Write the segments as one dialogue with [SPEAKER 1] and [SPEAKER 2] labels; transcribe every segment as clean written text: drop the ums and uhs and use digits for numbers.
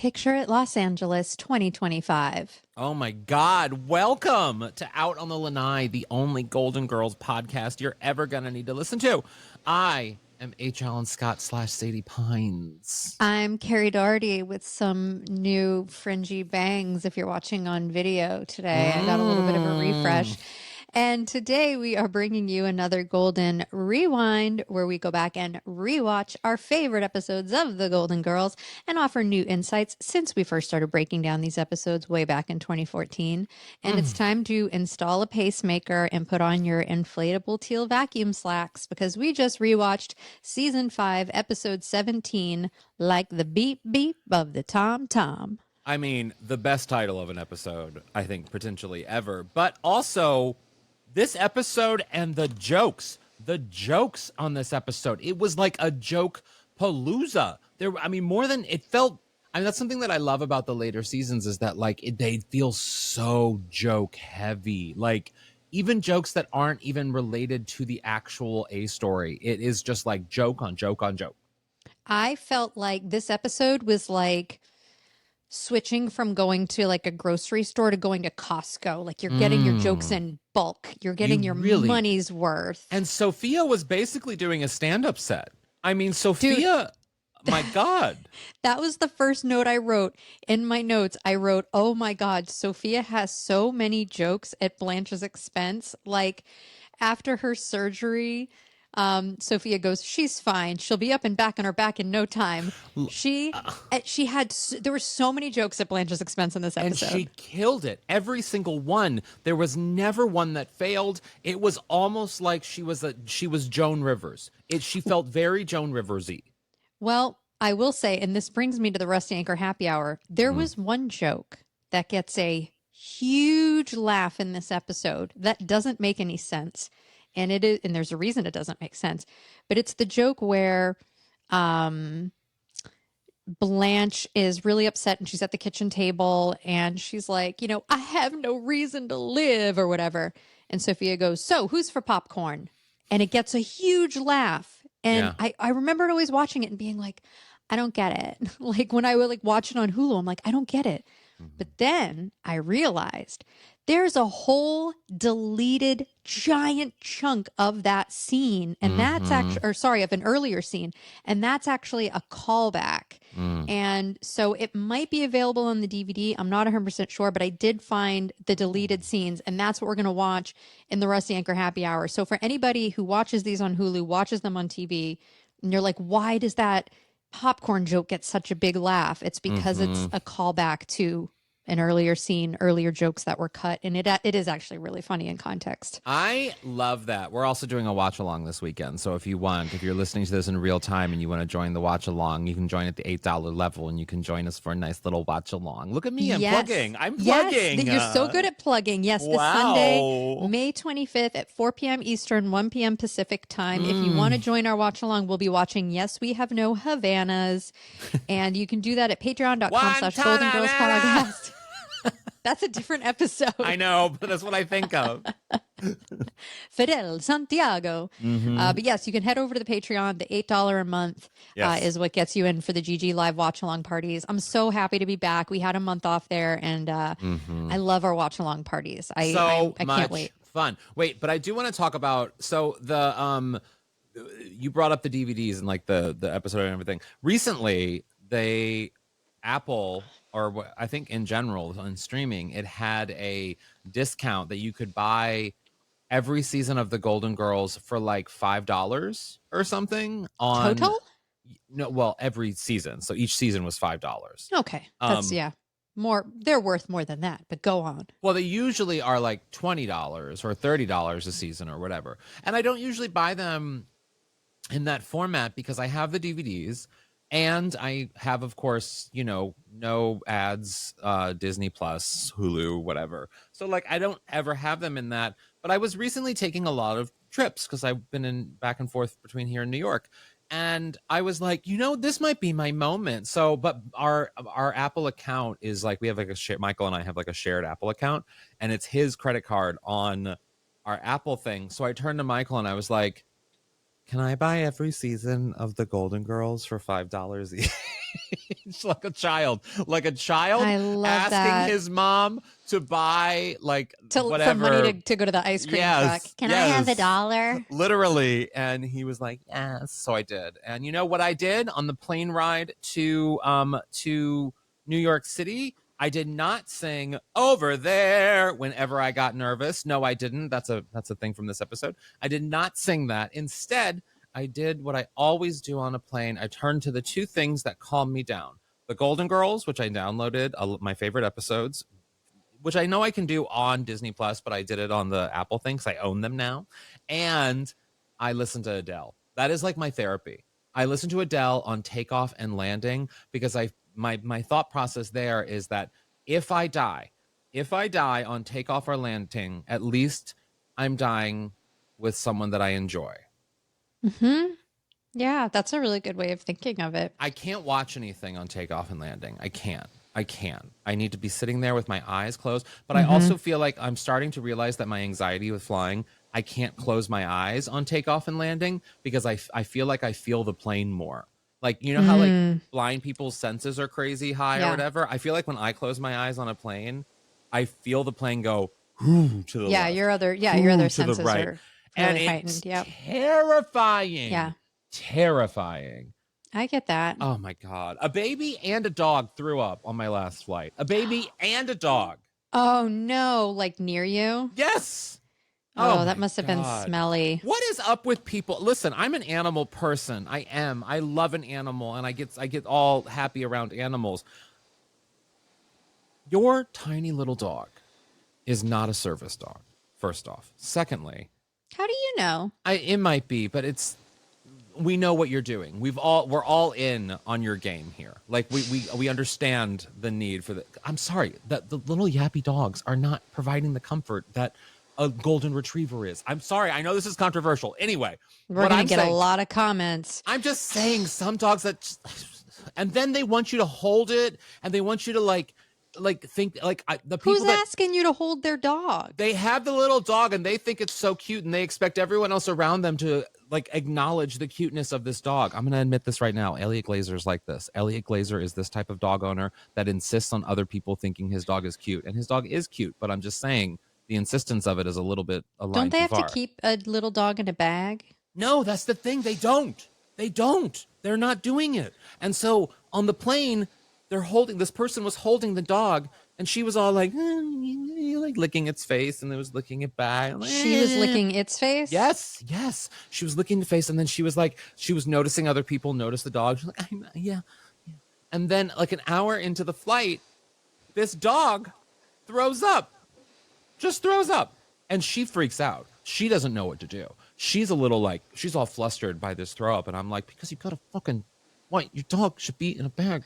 [SPEAKER 1] Picture it, Los Angeles 2025.
[SPEAKER 2] Oh my God. Welcome to Out on the Lanai, the only Golden Girls podcast you're ever going to need to listen to. I am HAlanScott / Sadie Pines.
[SPEAKER 1] I'm Kerri Doherty with some new fringy bangs if you're watching on video today. I got a little bit of a refresh. And today we are bringing you another Golden Rewind where we go back and rewatch our favorite episodes of The Golden Girls and offer new insights since we first started breaking down these episodes way back in 2014. And it's time to install a pacemaker and put on your inflatable teal vacuum slacks because we just rewatched season 5, episode 17, Like the Beep Beep of the Tom Tom.
[SPEAKER 2] I mean, the best title of an episode, I think, potentially ever. But also, this episode and the jokes on this episode, it was like a joke palooza. More than it felt. I mean, that's something that I love about the later seasons is that they feel so joke heavy. Like even jokes that aren't even related to the actual A story. It is just like joke on joke on joke.
[SPEAKER 1] I felt like this episode was like switching from going to like a grocery store to going to Costco. Like you're getting your jokes in bulk. You're getting your money's worth.
[SPEAKER 2] And Sophia was basically doing a stand-up set. I mean, Sophia, my God.
[SPEAKER 1] That was the first note I wrote. In my notes, I wrote, oh my God, Sophia has so many jokes at Blanche's expense. Like after her surgery, Sophia goes, she's fine. She'll be up and back on her back in no time. There were so many jokes at Blanche's expense in this episode.
[SPEAKER 2] And she killed it. Every single one. There was never one that failed. It was almost like she was Joan Rivers. She felt very Joan Rivers-y.
[SPEAKER 1] Well, I will say, and this brings me to the Rusty Anchor happy hour, there was one joke that gets a huge laugh in this episode that doesn't make any sense. And there's a reason it doesn't make sense, but it's the joke where Blanche is really upset and she's at the kitchen table and she's like, I have no reason to live or whatever. And Sophia goes, so who's for popcorn? And it gets a huge laugh. And yeah. I remembered always watching it and being like, I don't get it. Like when I would watch it on Hulu, I'm like, I don't get it. But then I realized there's a whole deleted giant chunk of that scene. And that's actually, of an earlier scene. And that's actually a callback. And so it might be available on the DVD. I'm not 100% sure, but I did find the deleted scenes. And that's what we're going to watch in the Rusty Anchor happy hour. So for anybody who watches these on Hulu, watches them on TV, and you're like, why does that popcorn joke get such a big laugh? It's because it's a callback to an earlier scene, earlier jokes that were cut, and it is actually really funny in context.
[SPEAKER 2] I love that. We're also doing a watch along this weekend, so if you're listening to this in real time and you want to join the watch along, you can join at the $8 level, and you can join us for a nice little watch along. Look at me, I'm plugging.
[SPEAKER 1] Yes, you're so good at plugging. Yes, this Sunday, May 25th at 4 p.m. Eastern, 1 p.m. Pacific time. If you want to join our watch along, we'll be watching Yes, We Have No Havanas, and you can do that at patreon.com/Golden Girls Podcast. That's a different episode.
[SPEAKER 2] I know, but that's what I think of.
[SPEAKER 1] Fidel Santiago. But yes, you can head over to the Patreon. The $8 a month is what gets you in for the GG Live watch-along parties. I'm so happy to be back. We had a month off there, and I love our watch-along parties. I can't wait.
[SPEAKER 2] Fun. Wait, but I do want to talk about, so the you brought up the DVDs and like the episode and everything. Recently, Apple, or I think in general on streaming, it had a discount that you could buy every season of the Golden Girls for like $5 or something on
[SPEAKER 1] total.
[SPEAKER 2] No, well, every season. So each season was $5.
[SPEAKER 1] Okay, that's more. They're worth more than that, but go on.
[SPEAKER 2] Well, they usually are like $20 or $30 a season or whatever, and I don't usually buy them in that format because I have the DVDs. And I have, of course, no ads, Disney Plus, Hulu, whatever. So, like, I don't ever have them in that. But I was recently taking a lot of trips because I've been back and forth between here and New York. And I was like, this might be my moment. So, but our Apple account is like, we have like Michael and I have like a shared Apple account. And it's his credit card on our Apple thing. So I turned to Michael and I was like, can I buy every season of the Golden Girls for $5 each? like a child
[SPEAKER 1] I love
[SPEAKER 2] asking
[SPEAKER 1] that.
[SPEAKER 2] his mom to buy like
[SPEAKER 1] For
[SPEAKER 2] whatever
[SPEAKER 1] money to go to the ice cream truck. Can I have $1?
[SPEAKER 2] literally. And he was like, yes. So I did. And you know what I did on the plane ride to New York City? I did not sing "Over There" whenever I got nervous. No, I didn't. That's a thing from this episode. I did not sing that. Instead, I did what I always do on a plane. I turned to the two things that calm me down: the Golden Girls, which I downloaded, my favorite episodes, which I know I can do on Disney Plus, but I did it on the Apple thing because I own them now. And I listen to Adele. That is like my therapy. I listen to Adele on Takeoff and Landing because my thought process there is that if I die on Takeoff or Landing, at least I'm dying with someone that I enjoy.
[SPEAKER 1] Mm-hmm. Yeah, that's a really good way of thinking of it.
[SPEAKER 2] I can't watch anything on Takeoff and Landing. I need to be sitting there with my eyes closed. But I also feel like I'm starting to realize that my anxiety with flying, I can't close my eyes on Takeoff and Landing because I feel like I feel the plane more. Like, you know how like blind people's senses are crazy high or whatever? I feel like when I close my eyes on a plane, I feel the plane go to the left.
[SPEAKER 1] Your other senses
[SPEAKER 2] right.
[SPEAKER 1] are
[SPEAKER 2] and
[SPEAKER 1] really
[SPEAKER 2] it's
[SPEAKER 1] heightened. Yep.
[SPEAKER 2] terrifying.
[SPEAKER 1] Yeah.
[SPEAKER 2] Terrifying.
[SPEAKER 1] I get that.
[SPEAKER 2] Oh my God. A baby and a dog threw up on my last flight. A baby and a dog.
[SPEAKER 1] Oh no, like near you?
[SPEAKER 2] Yes.
[SPEAKER 1] Oh, that must have
[SPEAKER 2] God.
[SPEAKER 1] been smelly.
[SPEAKER 2] What is up with people? Listen, I'm an animal person. I am. I love an animal and I get all happy around animals. Your tiny little dog is not a service dog, first off. Secondly,
[SPEAKER 1] How do you know?
[SPEAKER 2] it might be, but we know what you're doing. We're all in on your game here. Like we understand the need for the. I'm sorry that the little yappy dogs are not providing the comfort that a golden retriever is. I'm sorry. I know this is controversial. Anyway,
[SPEAKER 1] We're going to get a lot of comments.
[SPEAKER 2] I'm just saying some dogs that, and then they want you to hold it, and they want you to think the people.
[SPEAKER 1] Who's asking you to hold their dog?
[SPEAKER 2] They have the little dog and they think it's so cute and they expect everyone else around them to acknowledge the cuteness of this dog. I'm going to admit this right now. Elliot Glazer's like this. Elliot Glazer is this type of dog owner that insists on other people thinking his dog is cute, and his dog is cute, but I'm just saying the insistence of it is a little bit a line
[SPEAKER 1] Don't they
[SPEAKER 2] too
[SPEAKER 1] have
[SPEAKER 2] far.
[SPEAKER 1] to keep a little dog in a bag?
[SPEAKER 2] No, that's the thing. They don't. They're not doing it. And so on the plane, this person was holding the dog, and she was all like licking its face, and it was licking it back.
[SPEAKER 1] She was licking its face?
[SPEAKER 2] Yes. She was licking the face, and then she was noticing other people notice the dog. She's like, yeah. And then like an hour into the flight, this dog throws up. Just throws up. And she freaks out. She doesn't know what to do. She's she's all flustered by this throw up, and I'm like, because you got your dog should be in a bag.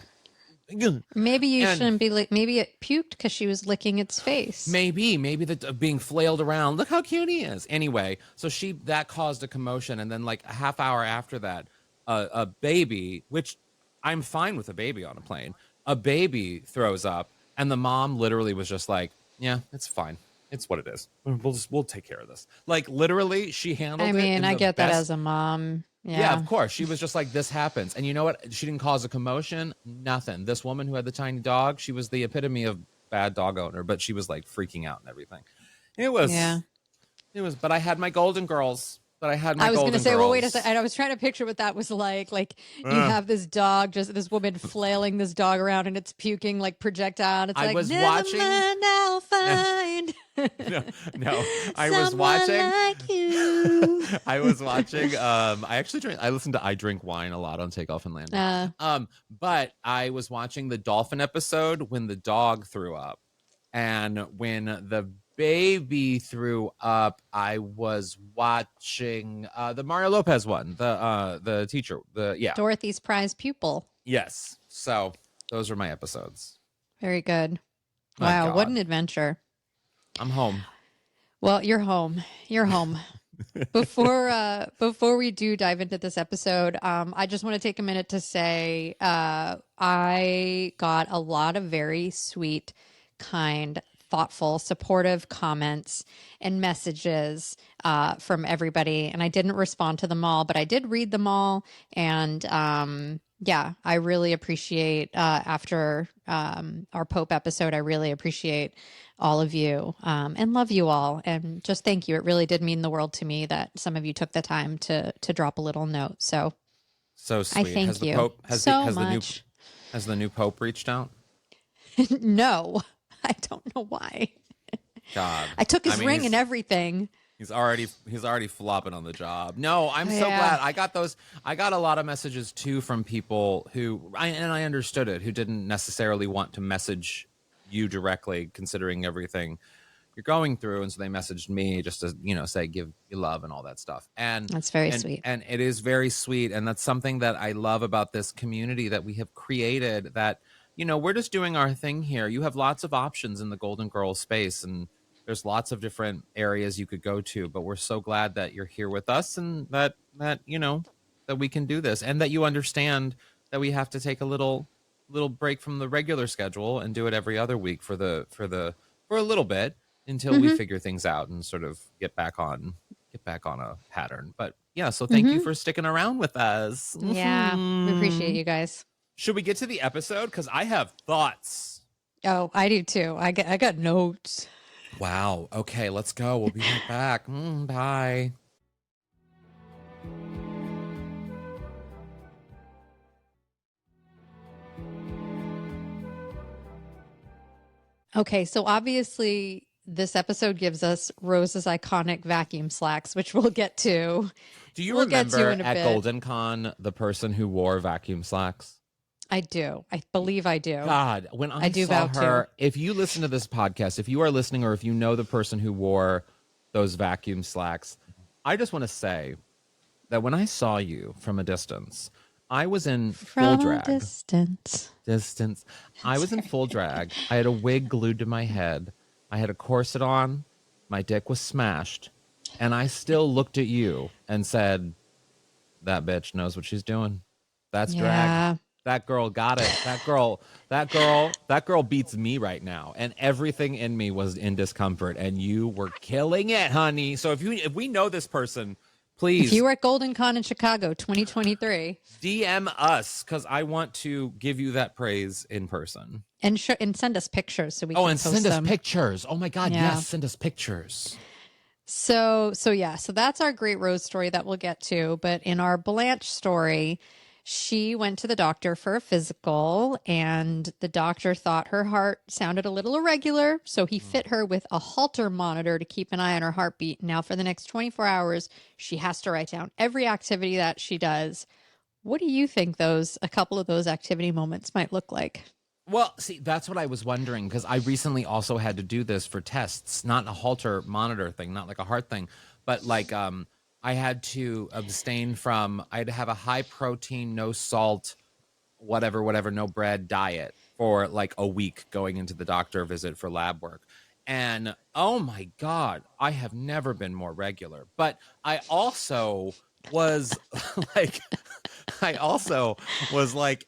[SPEAKER 1] Maybe you shouldn't be maybe it puked because she was licking its face.
[SPEAKER 2] Maybe being flailed around. Look how cute he is. Anyway, so that caused a commotion, and then like a half hour after that, a baby, which I'm fine with a baby on a plane, a baby throws up, and the mom literally was just like, "Yeah, it's fine. It's what it is. We'll take care of this." Like literally, she handled it.
[SPEAKER 1] I mean, I get that as a mom.
[SPEAKER 2] Yeah, of course. She was just like, this happens. And you know what? She didn't cause a commotion. Nothing. This woman who had the tiny dog, she was the epitome of bad dog owner, but she was like freaking out and everything. It was, but I had my golden girls. I was going to say,
[SPEAKER 1] well, wait a second. I was trying to picture what that was like. Like you have this dog, just this woman flailing this dog around, and it's puking like projectile. It's never mind, I'll find.
[SPEAKER 2] No. I was watching.
[SPEAKER 1] Like you.
[SPEAKER 2] I was watching. I listened to I Drink Wine a lot on Takeoff and Landing. But I was watching the dolphin episode when the dog threw up, and when the baby threw up, I was watching the Mario Lopez one, the teacher,
[SPEAKER 1] Dorothy's prize pupil.
[SPEAKER 2] Yes. So those are my episodes.
[SPEAKER 1] Very good.
[SPEAKER 2] My
[SPEAKER 1] wow,
[SPEAKER 2] God.
[SPEAKER 1] what an adventure.
[SPEAKER 2] I'm home.
[SPEAKER 1] Well, you're home. You're home. Before we do dive into this episode, I just want to take a minute to say I got a lot of very sweet, kind, thoughtful, supportive comments and messages from everybody. And I didn't respond to them all, but I did read them all. And Yeah, I really appreciate after our Pope episode, I really appreciate all of you and love you all. And just thank you. It really did mean the world to me that some of you took the time to drop a little note. So
[SPEAKER 2] So
[SPEAKER 1] I
[SPEAKER 2] sweet. Has
[SPEAKER 1] thank
[SPEAKER 2] the
[SPEAKER 1] you
[SPEAKER 2] Pope
[SPEAKER 1] so much.
[SPEAKER 2] has the new Pope reached out?
[SPEAKER 1] No, I don't know why.
[SPEAKER 2] God.
[SPEAKER 1] I took
[SPEAKER 2] I
[SPEAKER 1] his
[SPEAKER 2] mean,
[SPEAKER 1] ring and everything.
[SPEAKER 2] he's already flopping on the job. No, I'm so
[SPEAKER 1] Yeah,
[SPEAKER 2] glad. I got a lot of messages too from people and I understood it, who didn't necessarily want to message you directly considering everything you're going through, and so they messaged me just to, say give you love and all that stuff. And
[SPEAKER 1] that's very
[SPEAKER 2] and
[SPEAKER 1] sweet.
[SPEAKER 2] and it is very sweet, and that's something that I love about this community that we have created, that we're just doing our thing here. You have lots of options in the Golden Girls space, and there's lots of different areas you could go to, but we're so glad that you're here with us, and that we can do this, and that you understand that we have to take a little break from the regular schedule and do it every other week for a little bit, until we
[SPEAKER 1] Hmm.
[SPEAKER 2] figure things out and sort of get back on a pattern. But yeah, so thank you
[SPEAKER 1] Hmm.
[SPEAKER 2] for sticking around with us.
[SPEAKER 1] Yeah, we appreciate you guys.
[SPEAKER 2] Should we get to the episode? Because I have thoughts.
[SPEAKER 1] Oh, I do too. I got notes.
[SPEAKER 2] Wow. Okay, let's go. We'll be right back. Bye.
[SPEAKER 1] Okay, so obviously this episode gives us Rose's iconic vacuum slacks, which we'll get to.
[SPEAKER 2] Do you
[SPEAKER 1] We'll get to
[SPEAKER 2] remember
[SPEAKER 1] in a
[SPEAKER 2] at
[SPEAKER 1] bit.
[SPEAKER 2] Golden Con the person who wore vacuum slacks?
[SPEAKER 1] I do. I believe I do.
[SPEAKER 2] God, when
[SPEAKER 1] I
[SPEAKER 2] I
[SPEAKER 1] do
[SPEAKER 2] saw
[SPEAKER 1] vow to.
[SPEAKER 2] her, if you listen to this podcast, if you are listening, or if you know the person who wore those vacuum slacks, I just want to say that when I saw you from a distance, I was in full
[SPEAKER 1] From a
[SPEAKER 2] drag.
[SPEAKER 1] distance.
[SPEAKER 2] Distance. I was in full drag. I had a wig glued to my head. I had a corset on. My dick was smashed. And I still looked at you and said, that bitch knows what she's doing. That's drag.
[SPEAKER 1] Yeah.
[SPEAKER 2] That girl got it. That girl beats me right now. And everything in me was in discomfort. And you were killing it, honey. So if we know this person,
[SPEAKER 1] If
[SPEAKER 2] please
[SPEAKER 1] you were at Golden Con in Chicago 2023
[SPEAKER 2] DM us, because I want to give you that praise in person.
[SPEAKER 1] and send us pictures so we
[SPEAKER 2] Oh,
[SPEAKER 1] can
[SPEAKER 2] and
[SPEAKER 1] post
[SPEAKER 2] send us
[SPEAKER 1] them.
[SPEAKER 2] pictures. Oh my God,
[SPEAKER 1] Yeah.
[SPEAKER 2] yes, send us pictures.
[SPEAKER 1] So yeah, so that's our great Rose story that we'll get to. But in our Blanche story, she went to the doctor for a physical, and the doctor thought her heart sounded a little irregular. So he fit her with a Holter monitor to keep an eye on her heartbeat. Now, for the next 24 hours, she has to write down every activity that she does. What do you think a couple of those activity moments might look like?
[SPEAKER 2] Well, see, that's what I was wondering, because I recently also had to do this for tests, not a Holter monitor thing, not like a heart thing, but like I had to abstain from, I had to have a high protein, no salt, whatever, no bread diet for like a week going into the doctor visit for lab work. And oh my God, I have never been more regular. But I also was like,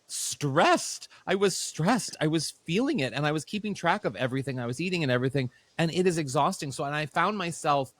[SPEAKER 2] stressed. I was stressed. I was feeling it, and I was keeping track of everything I was eating and everything. And it is exhausting. And I found myself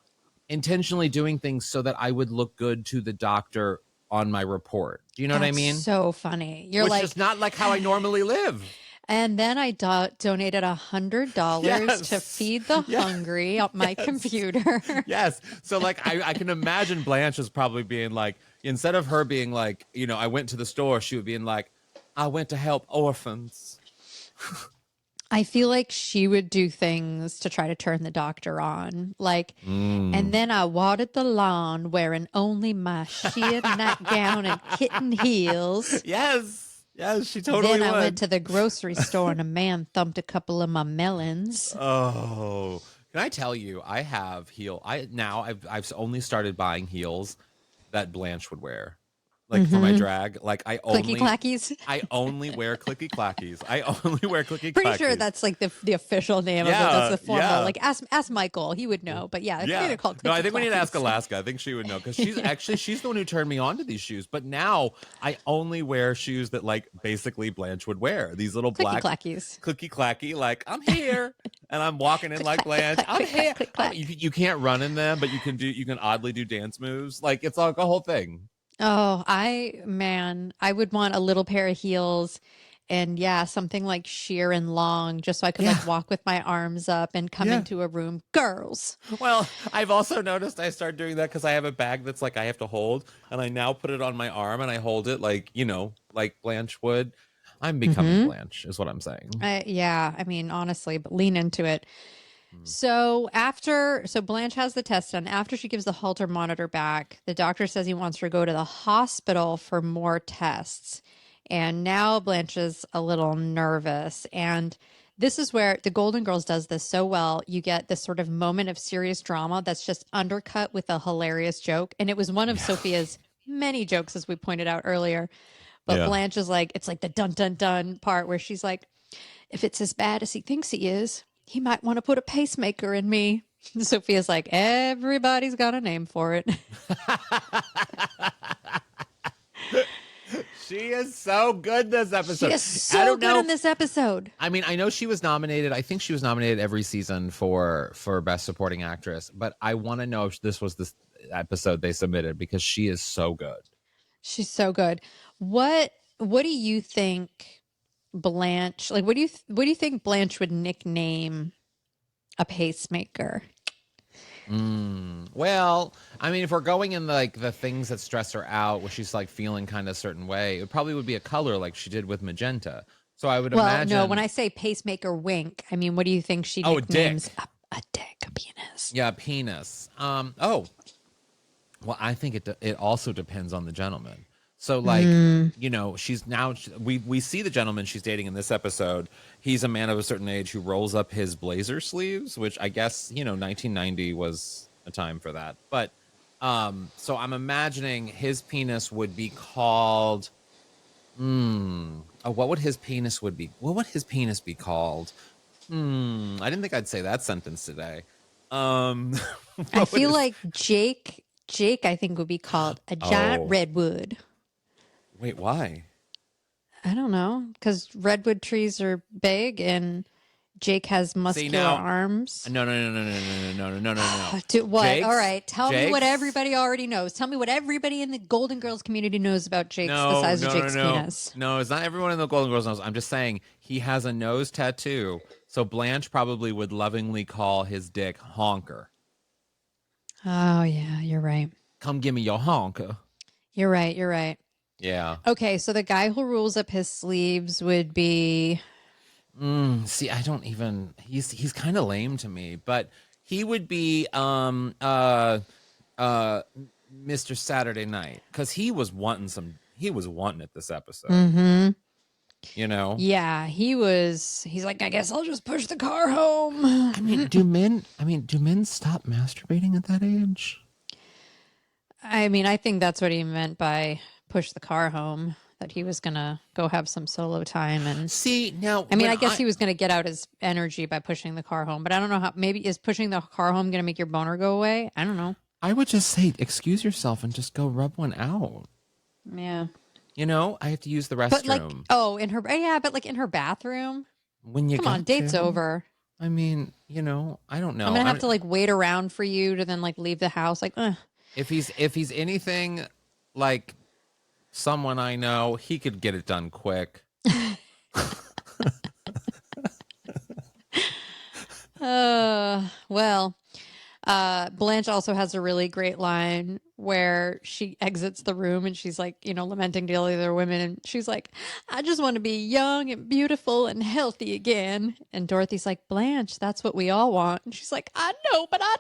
[SPEAKER 2] intentionally doing things so that I would look good to the doctor on my report. Do you know what I
[SPEAKER 1] That's
[SPEAKER 2] mean?
[SPEAKER 1] so funny. You're
[SPEAKER 2] Which
[SPEAKER 1] like,
[SPEAKER 2] is not like how I normally live.
[SPEAKER 1] and then I donated $100 to
[SPEAKER 2] Yes.
[SPEAKER 1] feed the
[SPEAKER 2] Yeah.
[SPEAKER 1] hungry on my computer.
[SPEAKER 2] Yes. So like I can imagine Blanche is probably being like, instead of her being like, I went to the store, she would be like, I went to help orphans.
[SPEAKER 1] I feel like she would do things to try to turn the doctor on. Like, and then I watered the lawn wearing only my sheer nightgown and kitten heels.
[SPEAKER 2] Yes. Yes, she totally
[SPEAKER 1] Then I
[SPEAKER 2] would.
[SPEAKER 1] went to the grocery store and a man thumped a couple of my melons.
[SPEAKER 2] Oh, can I tell you? I have I've only started buying heels that Blanche would wear, like for my drag. Like
[SPEAKER 1] Clicky clackies.
[SPEAKER 2] I only wear clicky clackies. I only wear clicky clackies.
[SPEAKER 1] Pretty sure that's like the official name of it. That's the formal.
[SPEAKER 2] Yeah.
[SPEAKER 1] Like ask Michael, he would know. But yeah, I think they're called clicky
[SPEAKER 2] No, I think we need to ask
[SPEAKER 1] clackies.
[SPEAKER 2] Alaska. I think she would know, because she's the one who turned me on to these shoes. But now I only wear shoes that like basically Blanche would wear. These little
[SPEAKER 1] Clicky
[SPEAKER 2] black
[SPEAKER 1] clackies.
[SPEAKER 2] clicky clacky, like I'm here, and I'm walking in like Blanche. I'm here.
[SPEAKER 1] Click, clack.
[SPEAKER 2] You can't run in them, but you can oddly do dance moves. Like it's like a whole thing.
[SPEAKER 1] Oh, I would want a little pair of heels and yeah, something like sheer and long just so I could
[SPEAKER 2] Yeah.
[SPEAKER 1] like walk with my arms up and come
[SPEAKER 2] Yeah.
[SPEAKER 1] into a room. Girls.
[SPEAKER 2] Well, I've also noticed I started doing that because I have a bag that's like I have to hold, and I now put it on my arm and I hold it like, like Blanche would. I'm becoming
[SPEAKER 1] Mm-hmm.
[SPEAKER 2] Blanche, is what I'm saying.
[SPEAKER 1] Yeah, I mean, honestly, but lean into it.
[SPEAKER 2] Mm.
[SPEAKER 1] So Blanche has the test done. After she gives the Holter monitor back, the doctor says he wants her to go to the hospital for more tests. And now Blanche is a little nervous. And this is where the Golden Girls does this so well. You get this sort of moment of serious drama that's just undercut with a hilarious joke. And it was one of
[SPEAKER 2] Yeah.
[SPEAKER 1] Sophia's many jokes, as we pointed out earlier. But
[SPEAKER 2] Yeah.
[SPEAKER 1] Blanche is like, it's like the dun dun dun part where she's like, if it's as bad as he thinks he is, he might want to put a pacemaker in me. Sophia's like, everybody's got a name for it.
[SPEAKER 2] She is so good this
[SPEAKER 1] She
[SPEAKER 2] episode.
[SPEAKER 1] is
[SPEAKER 2] I
[SPEAKER 1] so
[SPEAKER 2] don't
[SPEAKER 1] good
[SPEAKER 2] know.
[SPEAKER 1] in this episode.
[SPEAKER 2] I mean, I know she was nominated. I think she was nominated every season for Best Supporting Actress, but I want to know if this was this episode they submitted because she is so good.
[SPEAKER 1] She's so good. What do you think Blanche, like what do you think Blanche would nickname a pacemaker?
[SPEAKER 2] Well, I mean, if we're going in like the things that stress her out, where she's like feeling kind of a certain way, it probably would be a color like she did with magenta. So I would
[SPEAKER 1] Well, no, when
[SPEAKER 2] imagine,
[SPEAKER 1] I say pacemaker wink, I mean, what do you think she
[SPEAKER 2] oh, a
[SPEAKER 1] nicknames
[SPEAKER 2] dick.
[SPEAKER 1] a dick, a penis?
[SPEAKER 2] Yeah, penis. Oh, well, I think it also depends on the gentleman. So like, she's now we see the gentleman she's dating in this episode. He's a man of a certain age who rolls up his blazer sleeves, which I guess, 1990 was a time for that. But so I'm imagining his penis would be called what would his penis would be? What would his penis be called? I didn't think I'd say that sentence today.
[SPEAKER 1] I
[SPEAKER 2] What would
[SPEAKER 1] feel
[SPEAKER 2] his,
[SPEAKER 1] like Jake, I think would be called a giant
[SPEAKER 2] oh,
[SPEAKER 1] redwood.
[SPEAKER 2] wait, why?
[SPEAKER 1] I don't know, because redwood trees are big and Jake has
[SPEAKER 2] See
[SPEAKER 1] muscular
[SPEAKER 2] now,
[SPEAKER 1] arms.
[SPEAKER 2] no, no, no, no, no, no, no, no, no, no, no.
[SPEAKER 1] What? All
[SPEAKER 2] Jake's,
[SPEAKER 1] right. Tell me what
[SPEAKER 2] Jake's,
[SPEAKER 1] everybody already knows. Tell me what everybody in the Golden Girls community knows about Jake's, the
[SPEAKER 2] no,
[SPEAKER 1] size of
[SPEAKER 2] no, no,
[SPEAKER 1] Jake's
[SPEAKER 2] no,
[SPEAKER 1] penis.
[SPEAKER 2] no. It's not everyone in the Golden Girls knows. I'm just saying he has a nose tattoo, so Blanche probably would lovingly call his dick honker.
[SPEAKER 1] Oh, yeah, you're right.
[SPEAKER 2] Come give me your honker.
[SPEAKER 1] You're right. You're right.
[SPEAKER 2] Yeah.
[SPEAKER 1] Okay, so the guy who rolls up his sleeves would be.
[SPEAKER 2] See, I don't even. He's kind of lame to me, but he would be Mr. Saturday Night because he was wanting some. He was wanting it this episode.
[SPEAKER 1] Mm-hmm.
[SPEAKER 2] Yeah,
[SPEAKER 1] he was. He's like, I guess I'll just push the car home.
[SPEAKER 2] I mean, do men stop masturbating at that age?
[SPEAKER 1] I mean, I think that's what he meant by push the car home, that he was going to go have some solo time. And
[SPEAKER 2] see, now,
[SPEAKER 1] I mean, I guess he was going to get out his energy by pushing the car home, but I don't know how. Maybe is pushing the car home going to make your boner go away? I don't know.
[SPEAKER 2] I would just say, excuse yourself and just go rub one out.
[SPEAKER 1] Yeah.
[SPEAKER 2] I have to use the restroom.
[SPEAKER 1] But like, but like in her bathroom.
[SPEAKER 2] When you
[SPEAKER 1] Come on, date's over.
[SPEAKER 2] I mean, I don't know.
[SPEAKER 1] I'm gonna have to like wait around for you to then like leave the house. Like,
[SPEAKER 2] If he's anything like someone I know, he could get it done quick.
[SPEAKER 1] well, Blanche also has a really great line where she exits the room and she's like, lamenting to all the other women. And she's like, I just want to be young and beautiful and healthy again. And Dorothy's like, Blanche, that's what we all want. And she's like, I know, but I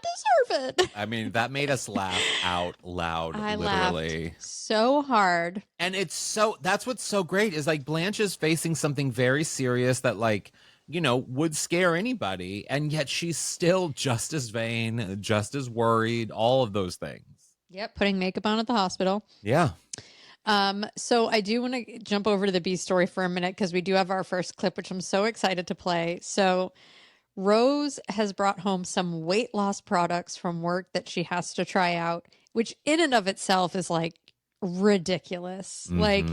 [SPEAKER 1] deserve it.
[SPEAKER 2] I mean, that made us laugh out loud,
[SPEAKER 1] I
[SPEAKER 2] literally.
[SPEAKER 1] laughed so hard.
[SPEAKER 2] And that's what's so great is like Blanche is facing something very serious that like, would scare anybody. And yet she's still just as vain, just as worried, all of those things.
[SPEAKER 1] Yep, putting makeup on at the hospital.
[SPEAKER 2] Yeah.
[SPEAKER 1] So I do want to jump over to the B story for a minute because we do have our first clip, which I'm so excited to play. So Rose has brought home some weight loss products from work that she has to try out, which in and of itself is like ridiculous.
[SPEAKER 2] Mm-hmm.
[SPEAKER 1] Like,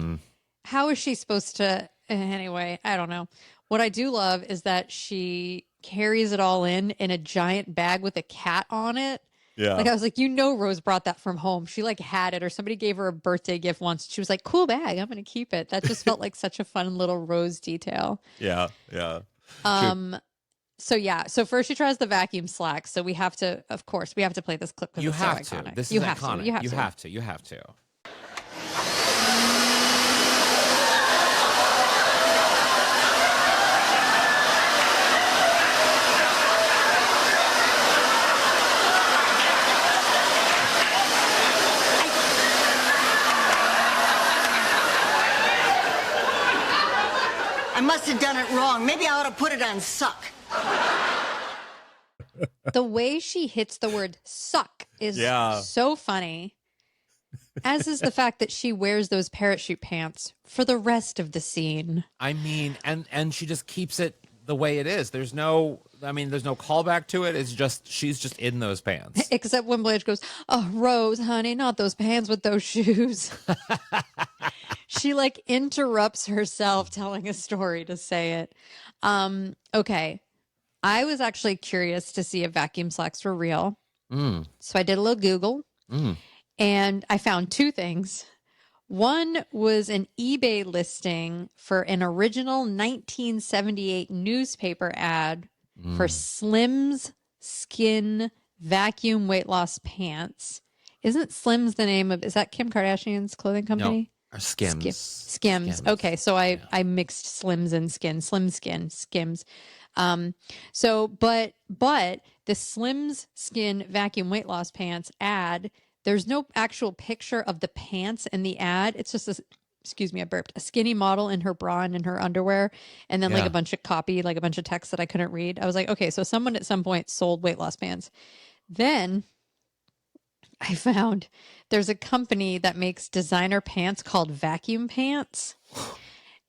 [SPEAKER 1] how is she supposed to? Anyway, I don't know. What I do love is that she carries it all in a giant bag with a cat on it.
[SPEAKER 3] Yeah.
[SPEAKER 1] Like I was like, Rose brought that from home. She like had it, or somebody gave her a birthday gift once. She was like, cool bag. I'm going to keep it. That just felt like such a fun little Rose detail.
[SPEAKER 3] Yeah. Yeah.
[SPEAKER 1] So yeah. So first she tries the vacuum slacks. So we have to, of course, we have to play this clip because
[SPEAKER 2] You
[SPEAKER 1] it's
[SPEAKER 2] have
[SPEAKER 1] so
[SPEAKER 2] to.
[SPEAKER 1] iconic.
[SPEAKER 2] This
[SPEAKER 1] You
[SPEAKER 2] is
[SPEAKER 1] have
[SPEAKER 2] iconic.
[SPEAKER 1] to.
[SPEAKER 2] You have to.
[SPEAKER 4] I must have done it wrong. Maybe I ought to put it on suck.
[SPEAKER 1] The way she hits the word suck is so funny. As is the fact that she wears those parachute pants for the rest of the scene.
[SPEAKER 2] I mean, and she just keeps it the way it is. There's no callback to it. It's just, she's just in those pants.
[SPEAKER 1] Except when Blanche goes, oh, Rose, honey, not those pants with those shoes. She like interrupts herself telling a story to say it. Okay. I was actually curious to see if vacuum slacks were real. So I did a little Google and I found two things. One was an eBay listing for an original 1978 newspaper ad for Slim's Skin vacuum weight loss pants. Isn't Slim's the name of, is that Kim Kardashian's clothing company?
[SPEAKER 2] No, or Skims.
[SPEAKER 1] Skims. Okay, so I mixed Slims and Skin. Slim Skin, Skims. But the Slim's Skin vacuum weight loss pants ad, there's no actual picture of the pants in the ad. It's just I burped, a skinny model in her bra and in her underwear, and then like a bunch of copy, like a bunch of text that I couldn't read. I was like, okay, so someone at some point sold weight loss pants. Then I found there's a company that makes designer pants called Vacuum Pants.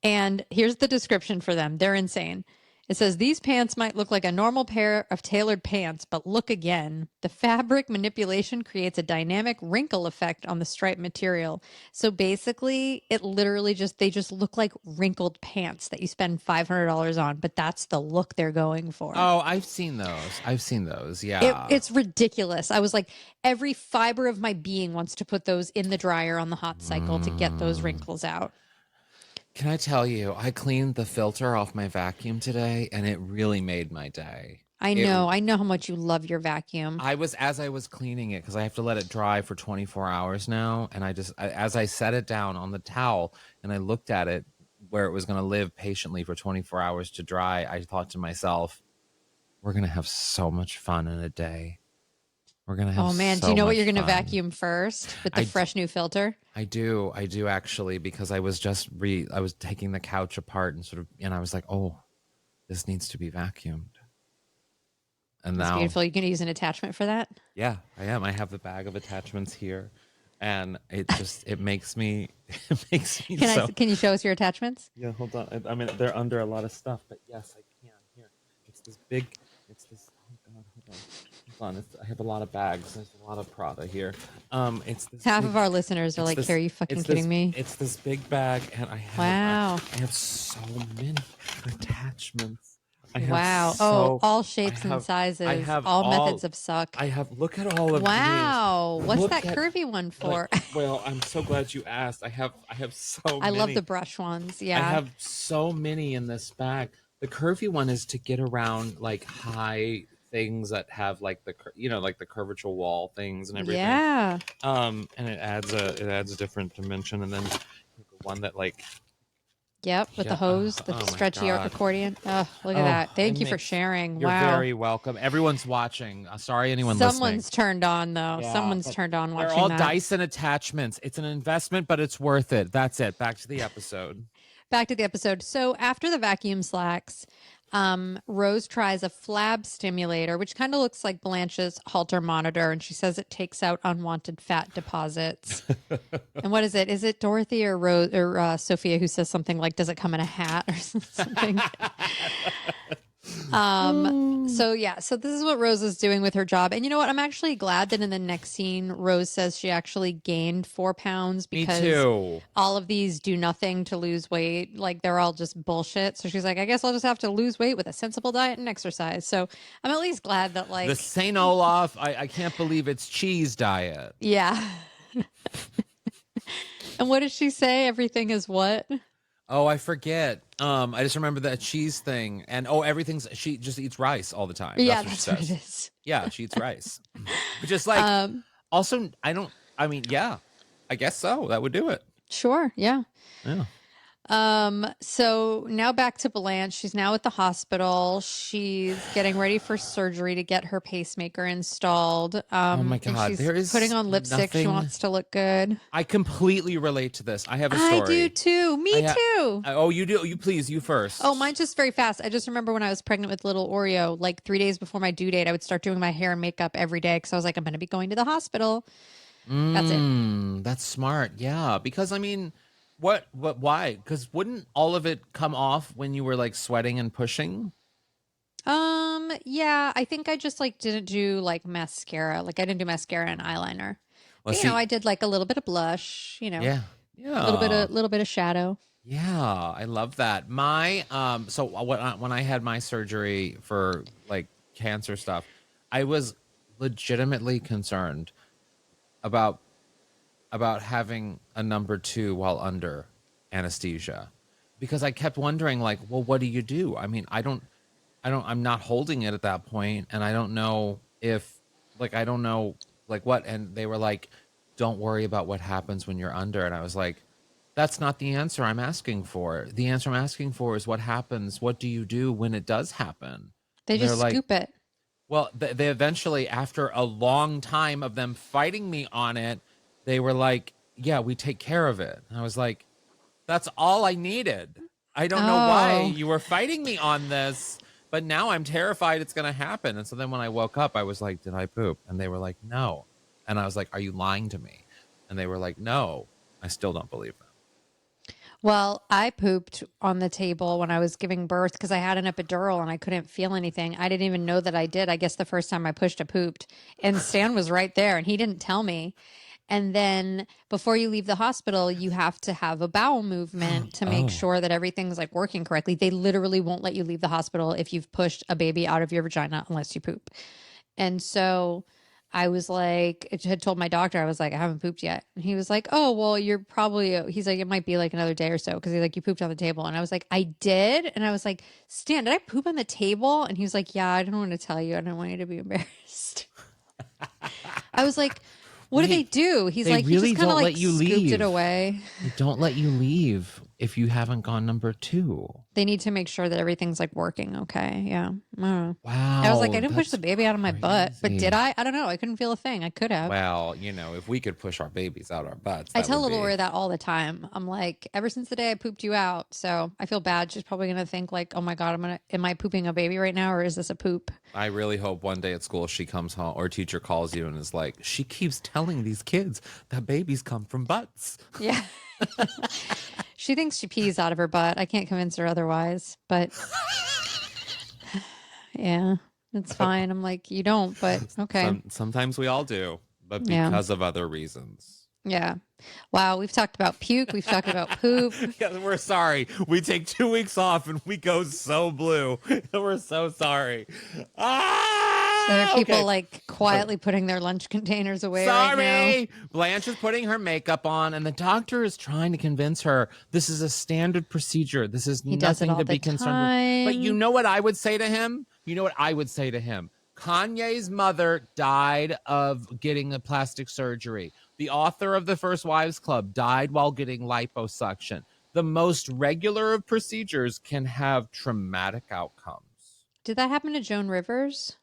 [SPEAKER 1] And here's the description for them. They're insane. It says, these pants might look like a normal pair of tailored pants, but look again. The fabric manipulation creates a dynamic wrinkle effect on the striped material. So basically, it literally they just look like wrinkled pants that you spend $500 on, but that's the look they're going for.
[SPEAKER 2] Oh, I've seen those. Yeah.
[SPEAKER 1] It's ridiculous. I was like, every fiber of my being wants to put those in the dryer on the hot cycle to get those wrinkles out.
[SPEAKER 2] Can I tell you, I cleaned the filter off my vacuum today and it really made my day.
[SPEAKER 1] I know how much you love your vacuum.
[SPEAKER 2] As I was cleaning it, because I have to let it dry for 24 hours now. And as I set it down on the towel and I looked at it where it was going to live patiently for 24 hours to dry, I thought to myself, we're going to have so much fun in a day. We're going to have
[SPEAKER 1] Oh man,
[SPEAKER 2] so
[SPEAKER 1] do you know what
[SPEAKER 2] much
[SPEAKER 1] you're going to
[SPEAKER 2] fun.
[SPEAKER 1] vacuum first with the fresh new filter?
[SPEAKER 2] I do actually, because I was just I was taking the couch apart and I was like, oh, this needs to be vacuumed. And
[SPEAKER 1] That's
[SPEAKER 2] now,
[SPEAKER 1] beautiful. You can use an attachment for that?
[SPEAKER 2] yeah, I am. I have the bag of attachments here, and it makes me
[SPEAKER 1] Can you show us your attachments?
[SPEAKER 2] Yeah, hold on. I mean, they're under a lot of stuff, but yes, I can. Here, it's this. Oh God, hold on. I have a lot of bags. There's a lot of Prada here. It's this.
[SPEAKER 1] Half of our listeners are like, Kerri, are you fucking kidding me?
[SPEAKER 2] It's this big bag, and I have so many attachments.
[SPEAKER 1] All shapes and sizes. All methods of suck.
[SPEAKER 2] Look at all of these.
[SPEAKER 1] Wow. What's that curvy one for?
[SPEAKER 2] Well, I'm so glad you asked. I have so many.
[SPEAKER 1] I love the brush ones. Yeah.
[SPEAKER 2] I have so many in this bag. The curvy one is to get around like high things that have like the curvature wall things and everything.
[SPEAKER 1] Yeah.
[SPEAKER 2] And it adds a different dimension, and then the one that like.
[SPEAKER 1] Yep, with the hose, the stretchy accordion. Oh, look at that. Thank you for sharing.
[SPEAKER 2] You're
[SPEAKER 1] wow.
[SPEAKER 2] very welcome. Everyone's watching. Sorry, anyone listening.
[SPEAKER 1] Someone's turned on, though.
[SPEAKER 2] Yeah,
[SPEAKER 1] Someone's turned on watching
[SPEAKER 2] They're all
[SPEAKER 1] that.
[SPEAKER 2] Dyson attachments. It's an investment, but it's worth it. That's it. Back to the episode.
[SPEAKER 1] So after the vacuum slacks, Rose tries a flab stimulator, which kind of looks like Blanche's Holter monitor, and she says it takes out unwanted fat deposits. And what is it? Is it Dorothy or Rose or Sophia who says something like, "Does it come in a hat?" or something? So yeah, so this is what Rose is doing with her job. And you know what? I'm actually glad that in the next scene, Rose says she actually gained 4 pounds
[SPEAKER 2] Me
[SPEAKER 1] because
[SPEAKER 2] too.
[SPEAKER 1] all of these do nothing to lose weight. Like they're all just bullshit. So she's like, I guess I'll just have to lose weight with a sensible diet and exercise. So I'm at least glad that like
[SPEAKER 2] The St. Olaf, I can't believe it's cheese diet.
[SPEAKER 1] yeah. And what did she say? Everything is what?
[SPEAKER 2] Oh, I forget. I just remember that cheese thing, and she just eats rice all the time.
[SPEAKER 1] Yeah,
[SPEAKER 2] That's
[SPEAKER 1] that's
[SPEAKER 2] what she
[SPEAKER 1] what it
[SPEAKER 2] says.
[SPEAKER 1] is.
[SPEAKER 2] Yeah, she eats rice. But just like also, yeah, I guess so. That would do it.
[SPEAKER 1] Sure. Yeah.
[SPEAKER 2] Yeah.
[SPEAKER 1] So now back to Blanche. She's now at the hospital. She's getting ready for surgery to get her pacemaker installed.
[SPEAKER 2] Oh my
[SPEAKER 1] And
[SPEAKER 2] God,
[SPEAKER 1] she's
[SPEAKER 2] there is
[SPEAKER 1] putting on lipstick. She
[SPEAKER 2] nothing-
[SPEAKER 1] wants to look good.
[SPEAKER 2] I completely relate to this. I have a
[SPEAKER 1] I
[SPEAKER 2] story.
[SPEAKER 1] do too. Me too.
[SPEAKER 2] Oh, you do? You please, you first.
[SPEAKER 1] Oh, mine's just very fast. I just remember when I was pregnant with little Oreo, like 3 days before my due date, I would start doing my hair and makeup every day because I was like, I'm going to be going to the hospital. That's it.
[SPEAKER 2] That's smart. Yeah, because I mean, why? Because wouldn't all of it come off when you were like sweating and pushing?
[SPEAKER 1] Yeah, I think I just like didn't do like mascara. Like I didn't do mascara and eyeliner.
[SPEAKER 2] Well,
[SPEAKER 1] But, you know, I did like a little bit of blush, you know,
[SPEAKER 2] yeah,
[SPEAKER 1] a little bit of shadow.
[SPEAKER 2] yeah. I love that. My so when I had my surgery for like cancer stuff, I was legitimately concerned about having a number 2 while under anesthesia, because I kept wondering like, well, what do you do? I mean, I'm not holding it at that point, and I don't know if I don't know like what. And they were like, don't worry about what happens when you're under. And I was like, that's not the answer I'm asking for. The answer I'm asking for is what happens. What do you do when it does happen?
[SPEAKER 1] They
[SPEAKER 2] And they're
[SPEAKER 1] just
[SPEAKER 2] like,
[SPEAKER 1] scoop it.
[SPEAKER 2] well, they eventually, after a long time of them fighting me on it, they were like, yeah, we take care of it. And I was like, that's all I needed. I don't know why you were fighting me on this, but now I'm terrified it's going to happen. And so then when I woke up, I was like, did I poop? And they were like, no. And I was like, are you lying to me? And they were like, no. I still don't believe them.
[SPEAKER 1] Well, I pooped on the table when I was giving birth because I had an epidural and I couldn't feel anything. I didn't even know that I did. I guess the first time I pushed, I pooped. And Stan was right there and he didn't tell me. And then before you leave the hospital, you have to have a bowel movement to make sure that everything's like working correctly. They literally won't let you leave the hospital if you've pushed a baby out of your vagina unless you poop. And so I was like, I had told my doctor, I was like, I haven't pooped yet. And he was like, oh, well, you're probably, he's like, it might be like another day or so. Cause he's like, you pooped on the table. And I was like, I did. And I was like, Stan, did I poop on the table? And he was like, yeah, I don't want to tell you. I don't want you to be embarrassed. I was like, what do they do? He's like,
[SPEAKER 2] really
[SPEAKER 1] he just kind of
[SPEAKER 2] don't
[SPEAKER 1] like
[SPEAKER 2] let you
[SPEAKER 1] scooped
[SPEAKER 2] leave.
[SPEAKER 1] it away.
[SPEAKER 2] They don't let you leave if you haven't gone number 2.
[SPEAKER 1] They need to make sure that everything's like working. Okay. Yeah. I don't know.
[SPEAKER 2] Wow.
[SPEAKER 1] I was like, I didn't push the
[SPEAKER 2] that's
[SPEAKER 1] baby out of my butt, but
[SPEAKER 2] crazy.
[SPEAKER 1] did I? I don't know. I couldn't feel a thing. I could have.
[SPEAKER 2] Well, you know, if we could push our babies out our butts.
[SPEAKER 1] I
[SPEAKER 2] that
[SPEAKER 1] tell
[SPEAKER 2] would
[SPEAKER 1] little
[SPEAKER 2] be-
[SPEAKER 1] Ori that all the time. I'm like, ever since the day I pooped you out, so I feel bad. She's probably gonna think like, oh my God, am I pooping a baby right now, or is this a poop?
[SPEAKER 2] I really hope one day at school she comes home or teacher calls you and is like, she keeps telling these kids that babies come from butts.
[SPEAKER 1] Yeah. She thinks she pees out of her butt. I can't convince her otherwise, but yeah, it's fine. I'm like, you don't, but okay.
[SPEAKER 2] Sometimes we all do, but
[SPEAKER 1] Yeah.
[SPEAKER 2] because of other reasons.
[SPEAKER 1] Yeah. Wow. We've talked about puke. We've talked about poop.
[SPEAKER 2] Yeah, we're sorry. We take 2 weeks off and we go so blue. We're so sorry.
[SPEAKER 1] There are people
[SPEAKER 2] Okay.
[SPEAKER 1] like quietly putting their lunch containers away right now.
[SPEAKER 2] Sorry. Blanche is putting her makeup on, and the doctor is trying to convince her this is a standard procedure. This is
[SPEAKER 1] He does it
[SPEAKER 2] nothing
[SPEAKER 1] all
[SPEAKER 2] to
[SPEAKER 1] the
[SPEAKER 2] be concerned with. But
[SPEAKER 1] time.
[SPEAKER 2] you know what I would say to him? You know what I would say to him? Kanye's mother died of getting a plastic surgery. The author of the First Wives Club died while getting liposuction. The most regular of procedures can have traumatic outcomes.
[SPEAKER 1] Did that happen to Joan Rivers?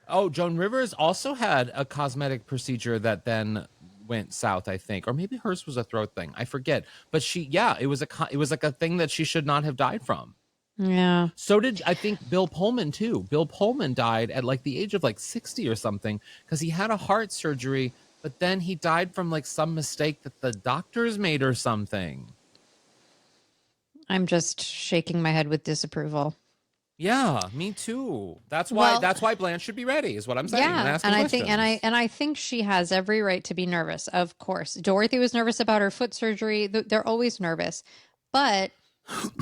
[SPEAKER 2] Oh, Joan Rivers also had a cosmetic procedure that then went south, I think, or maybe hers was a throat thing. I forget. But it was like a thing that she should not have died from.
[SPEAKER 1] Yeah.
[SPEAKER 2] So did I think Bill Pullman too. Bill Pullman died at like the age of like 60 or something because he had a heart surgery, but then he died from like some mistake that the doctors made or something.
[SPEAKER 1] I'm just shaking my head with disapproval.
[SPEAKER 2] Yeah, me too. That's why Blanche should be ready, is what I'm saying. And asking
[SPEAKER 1] and
[SPEAKER 2] questions.
[SPEAKER 1] I think she has every right to be nervous. Of course, Dorothy was nervous about her foot surgery. They're always nervous, but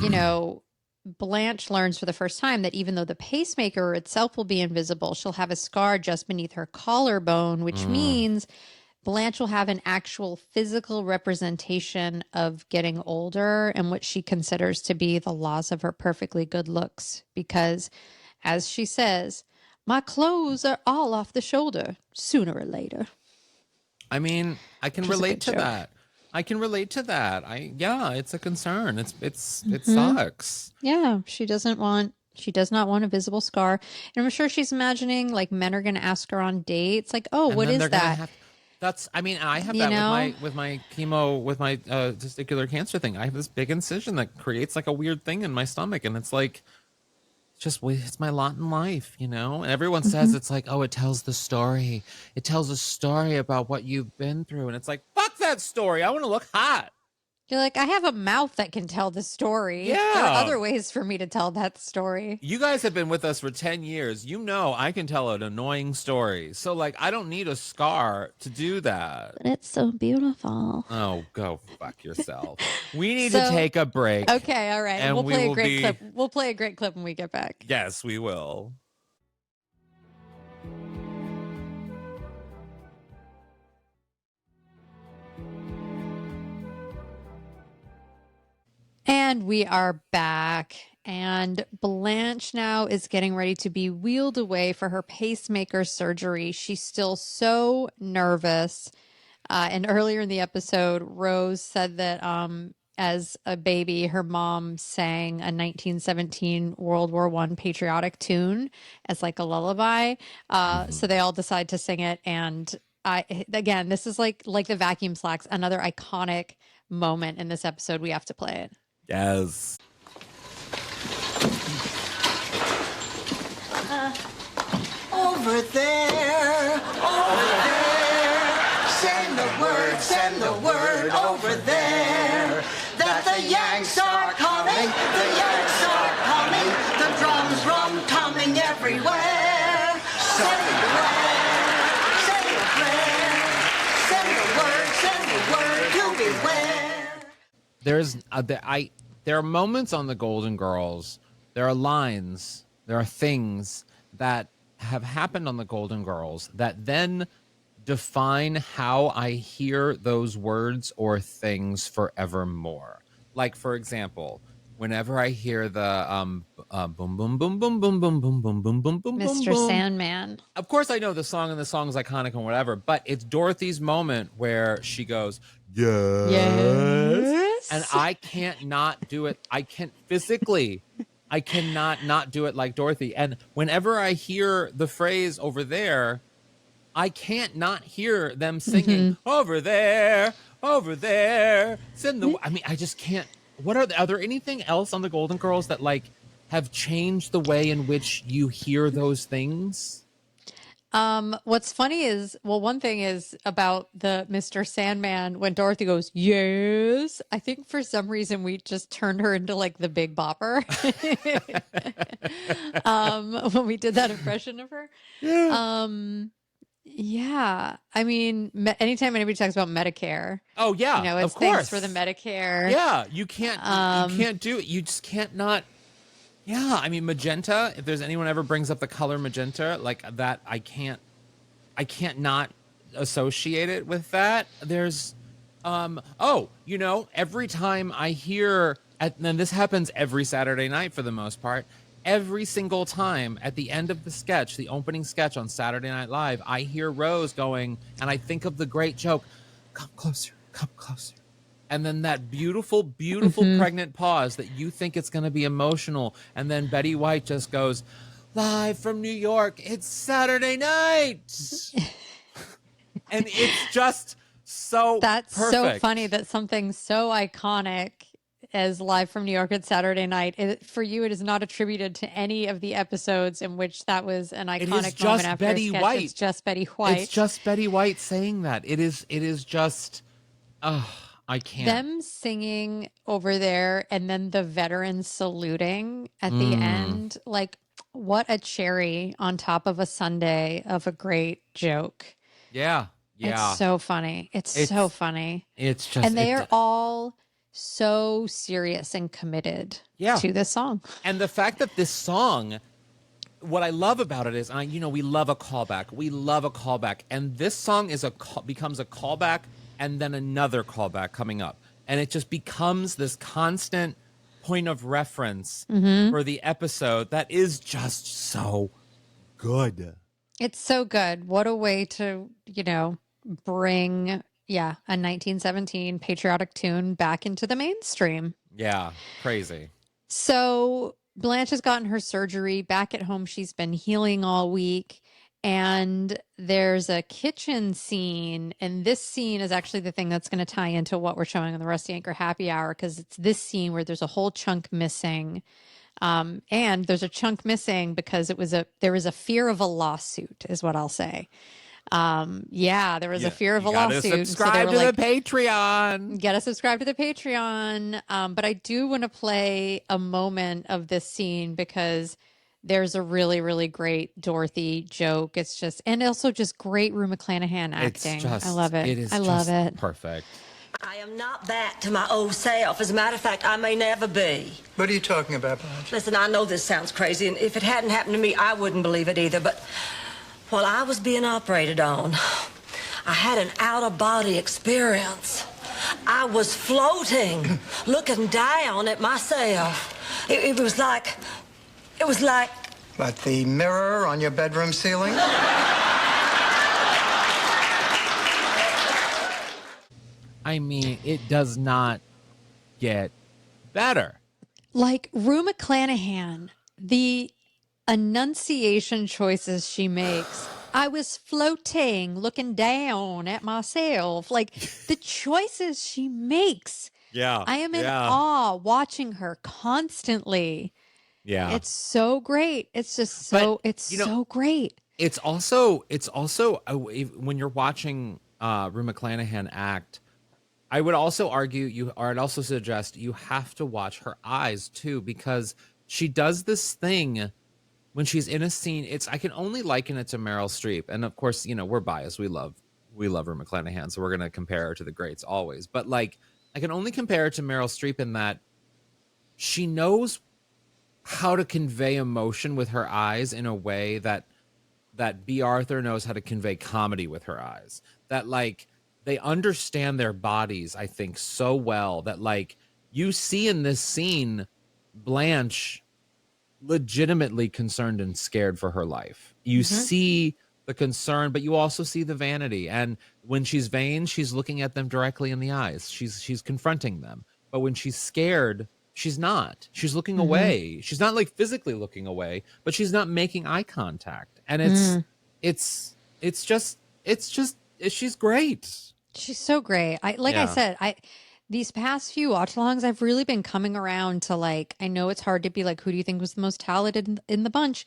[SPEAKER 1] you know, Blanche learns for the first time that even though the pacemaker itself will be invisible, she'll have a scar just beneath her collarbone, which means Blanche will have an actual physical representation of getting older and what she considers to be the loss of her perfectly good looks. Because, as she says, my clothes are all off the shoulder sooner or later.
[SPEAKER 2] I mean, I can relate to that. I can relate to that. It's a concern. It sucks.
[SPEAKER 1] Yeah, she does not want a visible scar. And I'm sure she's imagining like men are going to ask her on dates. Like, oh,
[SPEAKER 2] And
[SPEAKER 1] what
[SPEAKER 2] then
[SPEAKER 1] is
[SPEAKER 2] they're gonna
[SPEAKER 1] that?
[SPEAKER 2] have- That's. I mean, I have
[SPEAKER 1] You
[SPEAKER 2] that
[SPEAKER 1] know?
[SPEAKER 2] with my chemo, with my testicular cancer thing. I have this big incision that creates like a weird thing in my stomach, and it's like, it's my lot in life, you know. And everyone says it's like, oh, it tells the story. It tells a story about what you've been through, and it's like, fuck that story. I want to look hot.
[SPEAKER 1] You're like, I have a mouth that can tell the story.
[SPEAKER 2] Yeah.
[SPEAKER 1] There are other ways for me to tell that story.
[SPEAKER 2] You guys have been with us for 10 years. You know I can tell an annoying story. So, like, I don't need a scar to do that.
[SPEAKER 1] But it's so beautiful.
[SPEAKER 2] Oh, go fuck yourself. We need to take a break.
[SPEAKER 1] Okay, all right.
[SPEAKER 2] And
[SPEAKER 1] We'll play
[SPEAKER 2] we
[SPEAKER 1] a
[SPEAKER 2] will
[SPEAKER 1] great
[SPEAKER 2] be-
[SPEAKER 1] clip. We'll play a great clip when we get back.
[SPEAKER 2] Yes, we will.
[SPEAKER 1] And we are back. And Blanche now is getting ready to be wheeled away for her pacemaker surgery. She's still so nervous. And earlier in the episode, Rose said that as a baby, her mom sang a 1917 World War I patriotic tune as like a lullaby. So they all decide to sing it. And again, this is like the vacuum slacks, another iconic moment in this episode. We have to play it.
[SPEAKER 2] Yes.
[SPEAKER 4] Over there, send the word over there, that the Yanks are coming, the drums rum-tumming everywhere. Send the word to beware.
[SPEAKER 2] There are moments on the Golden Girls, there are lines, there are things that have happened on the Golden Girls that then define how I hear those words or things forevermore. Like, for example, whenever I hear the boom boom boom boom boom boom boom boom boom boom boom
[SPEAKER 1] Mr.
[SPEAKER 2] boom,
[SPEAKER 1] Sandman.
[SPEAKER 2] of course I know the song and the song's iconic and whatever, but it's Dorothy's moment where she goes, yes. And I can't not do it. I cannot not do it like Dorothy. And whenever I hear the phrase over there, I can't not hear them singing over there. Send the. I mean, I just can't. Are there anything else on the Golden Girls that like have changed the way in which you hear those things?
[SPEAKER 1] What's funny is, well, one thing is about the Mr. Sandman when Dorothy goes, yes. I think for some reason we just turned her into like the Big Bopper. When we did that impression of her. Yeah. Yeah. I mean, anytime anybody talks about Medicare.
[SPEAKER 2] Oh yeah.
[SPEAKER 1] You know, it's
[SPEAKER 2] of course.
[SPEAKER 1] thanks for the Medicare.
[SPEAKER 2] Yeah. You can't do it. You just can't not. Yeah, I mean, magenta, if there's anyone ever brings up the color magenta, like that, I can't not associate it with that. There's, every time I hear, and this happens every Saturday night for the most part, every single time at the end of the sketch, the opening sketch on Saturday Night Live, I hear Rose going, and I think of the great joke, come closer, come closer. And then that beautiful, beautiful pregnant pause that you think it's going to be emotional. And then Betty White just goes, live from New York, it's Saturday night. And it's just so
[SPEAKER 1] That's
[SPEAKER 2] perfect.
[SPEAKER 1] so funny that something so iconic as live from New York at Saturday night, for you, it is not attributed to any of the episodes in which that was an iconic moment after
[SPEAKER 2] Betty
[SPEAKER 1] a sketch.
[SPEAKER 2] White.
[SPEAKER 1] It's just Betty White.
[SPEAKER 2] It's just Betty White saying that. It is just, I can't.
[SPEAKER 1] Them singing over there and then the veterans saluting at the end, like what a cherry on top of a sundae of a great joke.
[SPEAKER 2] Yeah.
[SPEAKER 1] It's
[SPEAKER 2] Yeah.
[SPEAKER 1] so funny. It's so funny.
[SPEAKER 2] It's just,
[SPEAKER 1] And they are all so serious and committed to this song.
[SPEAKER 2] And the fact that this song, what I love about it is, we love a callback. We love a callback. And this song becomes a callback and then another callback coming up. And it just becomes this constant point of reference for the episode that is just so good.
[SPEAKER 1] It's so good. What a way to, bring, a 1917 patriotic tune back into the mainstream.
[SPEAKER 2] Yeah, crazy.
[SPEAKER 1] So Blanche has gotten her surgery. Back at home, she's been healing all week. And there's a kitchen scene. And this scene is actually the thing that's going to tie into what we're showing on the Rusty Anchor Happy Hour, because it's this scene where there's a whole chunk missing. And there's a chunk missing because there was a fear of a lawsuit, is what I'll say. There was a fear of a lawsuit.
[SPEAKER 2] Subscribe to the Patreon.
[SPEAKER 1] Gotta subscribe to the Patreon. But I do want to play a moment of this scene because there's a really, really great Dorothy joke. It's just, and also just great Rue McClanahan acting. I love it. I love it.
[SPEAKER 2] Perfect.
[SPEAKER 3] I am not back to my old self. As a matter of fact, I may never be.
[SPEAKER 5] What are you talking about, Blanche?
[SPEAKER 3] Listen, I know this sounds crazy, and if it hadn't happened to me, I wouldn't believe it either, but while I was being operated on, I had an out-of-body experience. I was floating, looking down at myself. It was like...
[SPEAKER 5] Like the mirror on your bedroom ceiling?
[SPEAKER 2] I mean, it does not get better.
[SPEAKER 1] Like Rue McClanahan, the enunciation choices she makes. I was floating, looking down at myself. Like the choices she makes.
[SPEAKER 2] Yeah.
[SPEAKER 1] I am in awe watching her constantly.
[SPEAKER 2] Yeah.
[SPEAKER 1] It's so great. It's just so, so great.
[SPEAKER 2] It's also when you're watching Rue McClanahan act, I would also argue I'd also suggest you have to watch her eyes too, because she does this thing when she's in a scene. I can only liken it to Meryl Streep. And of course, we're biased. We love Rue McClanahan. So we're going to compare her to the greats always. But like, I can only compare her to Meryl Streep in that she knows how to convey emotion with her eyes in a way that B. Arthur knows how to convey comedy with her eyes. That like they understand their bodies, I think, so well that like you see in this scene Blanche legitimately concerned and scared for her life. You see the concern, but you also see the vanity. And when she's vain, she's looking at them directly in the eyes. She's confronting them. But when she's scared, she's not. She's looking away. She's not like physically looking away, but she's not making eye contact. And she's great.
[SPEAKER 1] She's so great. I said, these past few watch-alongs, I've really been coming around to like, I know it's hard to be like, who do you think was the most talented in the bunch?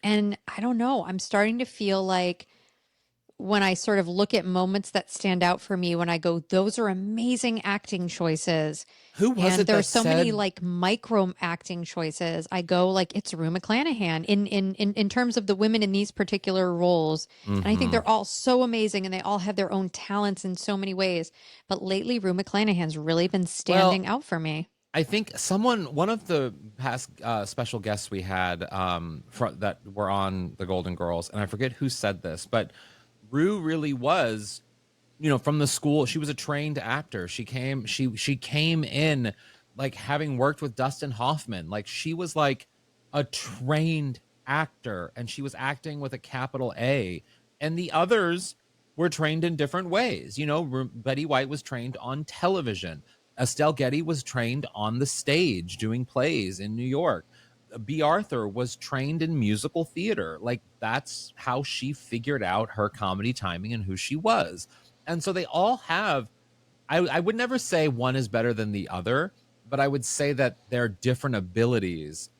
[SPEAKER 1] And I don't know. I'm starting to feel like when I sort of look at moments that stand out for me, when I go, those are amazing acting choices.
[SPEAKER 2] Who was
[SPEAKER 1] and
[SPEAKER 2] it
[SPEAKER 1] there's
[SPEAKER 2] that
[SPEAKER 1] so many like micro acting choices. I go like, it's Rue McClanahan in terms of the women in these particular roles. And I think they're all so amazing and they all have their own talents in so many ways. But lately, Rue McClanahan's really been standing out for me.
[SPEAKER 2] I think one of the past special guests we had that were on the Golden Girls, and I forget who said this, but Rue really was, from the school. She was a trained actor. She came in like having worked with Dustin Hoffman. Like she was like a trained actor, and she was acting with a capital A. And the others were trained in different ways. Betty White was trained on television. Estelle Getty was trained on the stage doing plays in New York. B. Arthur was trained in musical theater. Like that's how she figured out her comedy timing and who she was. And so they all have, I would never say one is better than the other, but I would say that their different abilities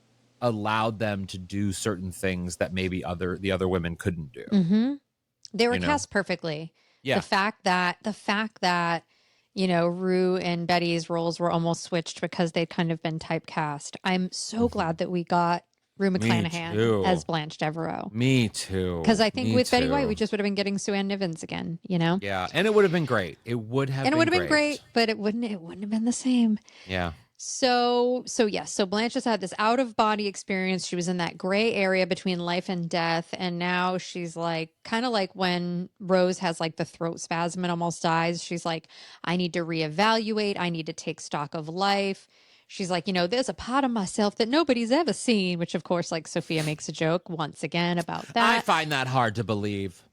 [SPEAKER 2] allowed them to do certain things that maybe the other women couldn't do.
[SPEAKER 1] They were cast perfectly.
[SPEAKER 2] Yeah.
[SPEAKER 1] The fact that Rue and Betty's roles were almost switched because they'd kind of been typecast. I'm so glad that we got Rue
[SPEAKER 2] Me
[SPEAKER 1] McClanahan as
[SPEAKER 2] too.
[SPEAKER 1] Blanche Devereaux.
[SPEAKER 2] Me too.
[SPEAKER 1] Because I think
[SPEAKER 2] Me
[SPEAKER 1] with Betty White,
[SPEAKER 2] too.
[SPEAKER 1] we just would have been getting Sue Ann Nivens again,
[SPEAKER 2] Yeah, and it would have been great. It would have
[SPEAKER 1] And it
[SPEAKER 2] been
[SPEAKER 1] would have been
[SPEAKER 2] great.
[SPEAKER 1] great, but it wouldn't have been the same.
[SPEAKER 2] Yeah.
[SPEAKER 1] So yes. So Blanche has had this out of body experience. She was in that gray area between life and death. And now she's like, kind of like when Rose has like the throat spasm and almost dies. She's like, I need to reevaluate. I need to take stock of life. She's like, there's a part of myself that nobody's ever seen, which of course, like Sophia makes a joke once again about that.
[SPEAKER 2] I find that hard to believe.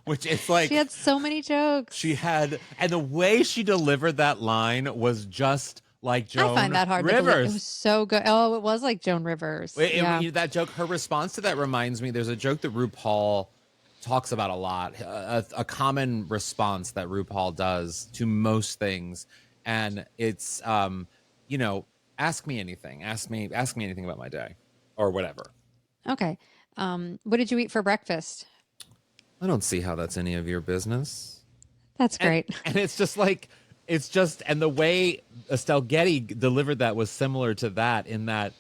[SPEAKER 2] Which it's like
[SPEAKER 1] she had so many jokes.
[SPEAKER 2] She had, and the way she delivered that line was just like Joan
[SPEAKER 1] I find that hard
[SPEAKER 2] Rivers.
[SPEAKER 1] to believe. It was so good. Oh, it was like Joan Rivers.
[SPEAKER 2] That joke, her response to that reminds me, there's a joke that RuPaul talks about a lot, a common response that RuPaul does to most things. And it's, ask me anything. Ask me anything about my day or whatever.
[SPEAKER 1] Okay. What did you eat for breakfast?
[SPEAKER 2] I don't see how that's any of your business.
[SPEAKER 1] That's great.
[SPEAKER 2] And it's just like, and the way Estelle Getty delivered that was similar to that in that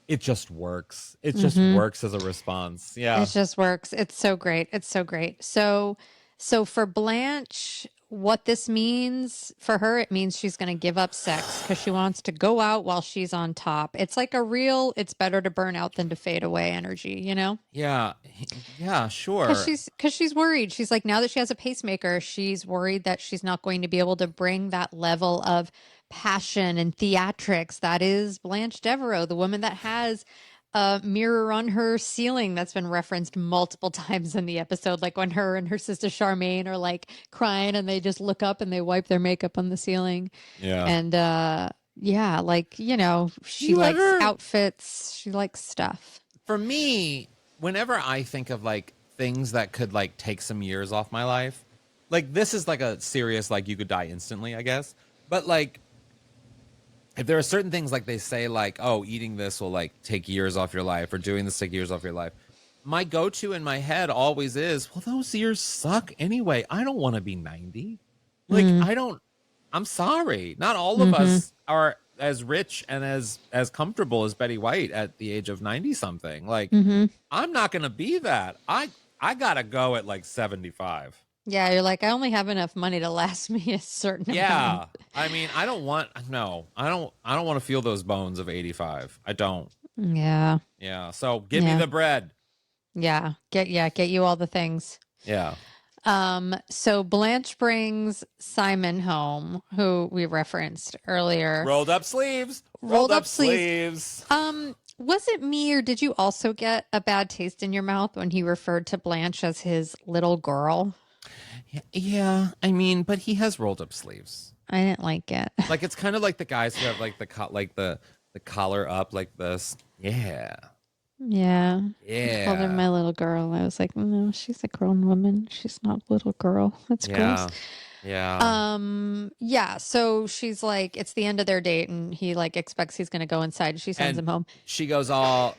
[SPEAKER 2] it just works. It just works as a response. Yeah.
[SPEAKER 1] It just works. It's so great. It's so great. So for Blanche, what this means for her, it means she's going to give up sex because she wants to go out while she's on top. It's like it's better to burn out than to fade away energy,
[SPEAKER 2] Yeah. Yeah, sure.
[SPEAKER 1] Because she's worried. She's like, now that she has a pacemaker, she's worried that she's not going to be able to bring that level of passion and theatrics. That is Blanche Devereaux, the woman that has a mirror on her ceiling that's been referenced multiple times in the episode, like when her and her sister Charmaine are like crying and they just look up and they wipe their makeup on the ceiling.
[SPEAKER 2] Yeah.
[SPEAKER 1] And she likes outfits, she likes stuff.
[SPEAKER 2] For me, whenever I think of like things that could like take some years off my life, like this is like a serious, like you could die instantly, I guess. But like, if there are certain things like they say, like, oh, eating this will like take years off your life or doing this take years off your life. My go-to in my head always is, well, those years suck anyway. I don't want to be 90. Like, I'm sorry. Not all of us are as rich and as comfortable as Betty White at the age of 90 something. Like, I'm not going to be that. I gotta go at like 75.
[SPEAKER 1] Yeah, you're like, I only have enough money to last me a certain amount.
[SPEAKER 2] I mean, I don't want to feel those bones of 85. I don't.
[SPEAKER 1] Yeah.
[SPEAKER 2] Yeah. So give me the bread.
[SPEAKER 1] Yeah. Get you all the things.
[SPEAKER 2] Yeah.
[SPEAKER 1] So Blanche brings Simon home, who we referenced earlier.
[SPEAKER 2] Rolled up sleeves.
[SPEAKER 1] Was it me, or did you also get a bad taste in your mouth when he referred to Blanche as his little girl?
[SPEAKER 2] Yeah, I mean, but he has rolled up sleeves.
[SPEAKER 1] I didn't like it.
[SPEAKER 2] Like it's kind of like the guys who have like the collar up like this. Yeah.
[SPEAKER 1] Yeah.
[SPEAKER 2] Yeah.
[SPEAKER 1] I called her my little girl. I was like, no, she's a grown woman. She's not a little girl. That's gross.
[SPEAKER 2] Yeah.
[SPEAKER 1] Yeah. So she's like, it's the end of their date, and he like expects he's going to go inside. She sends him home.
[SPEAKER 2] She goes, well,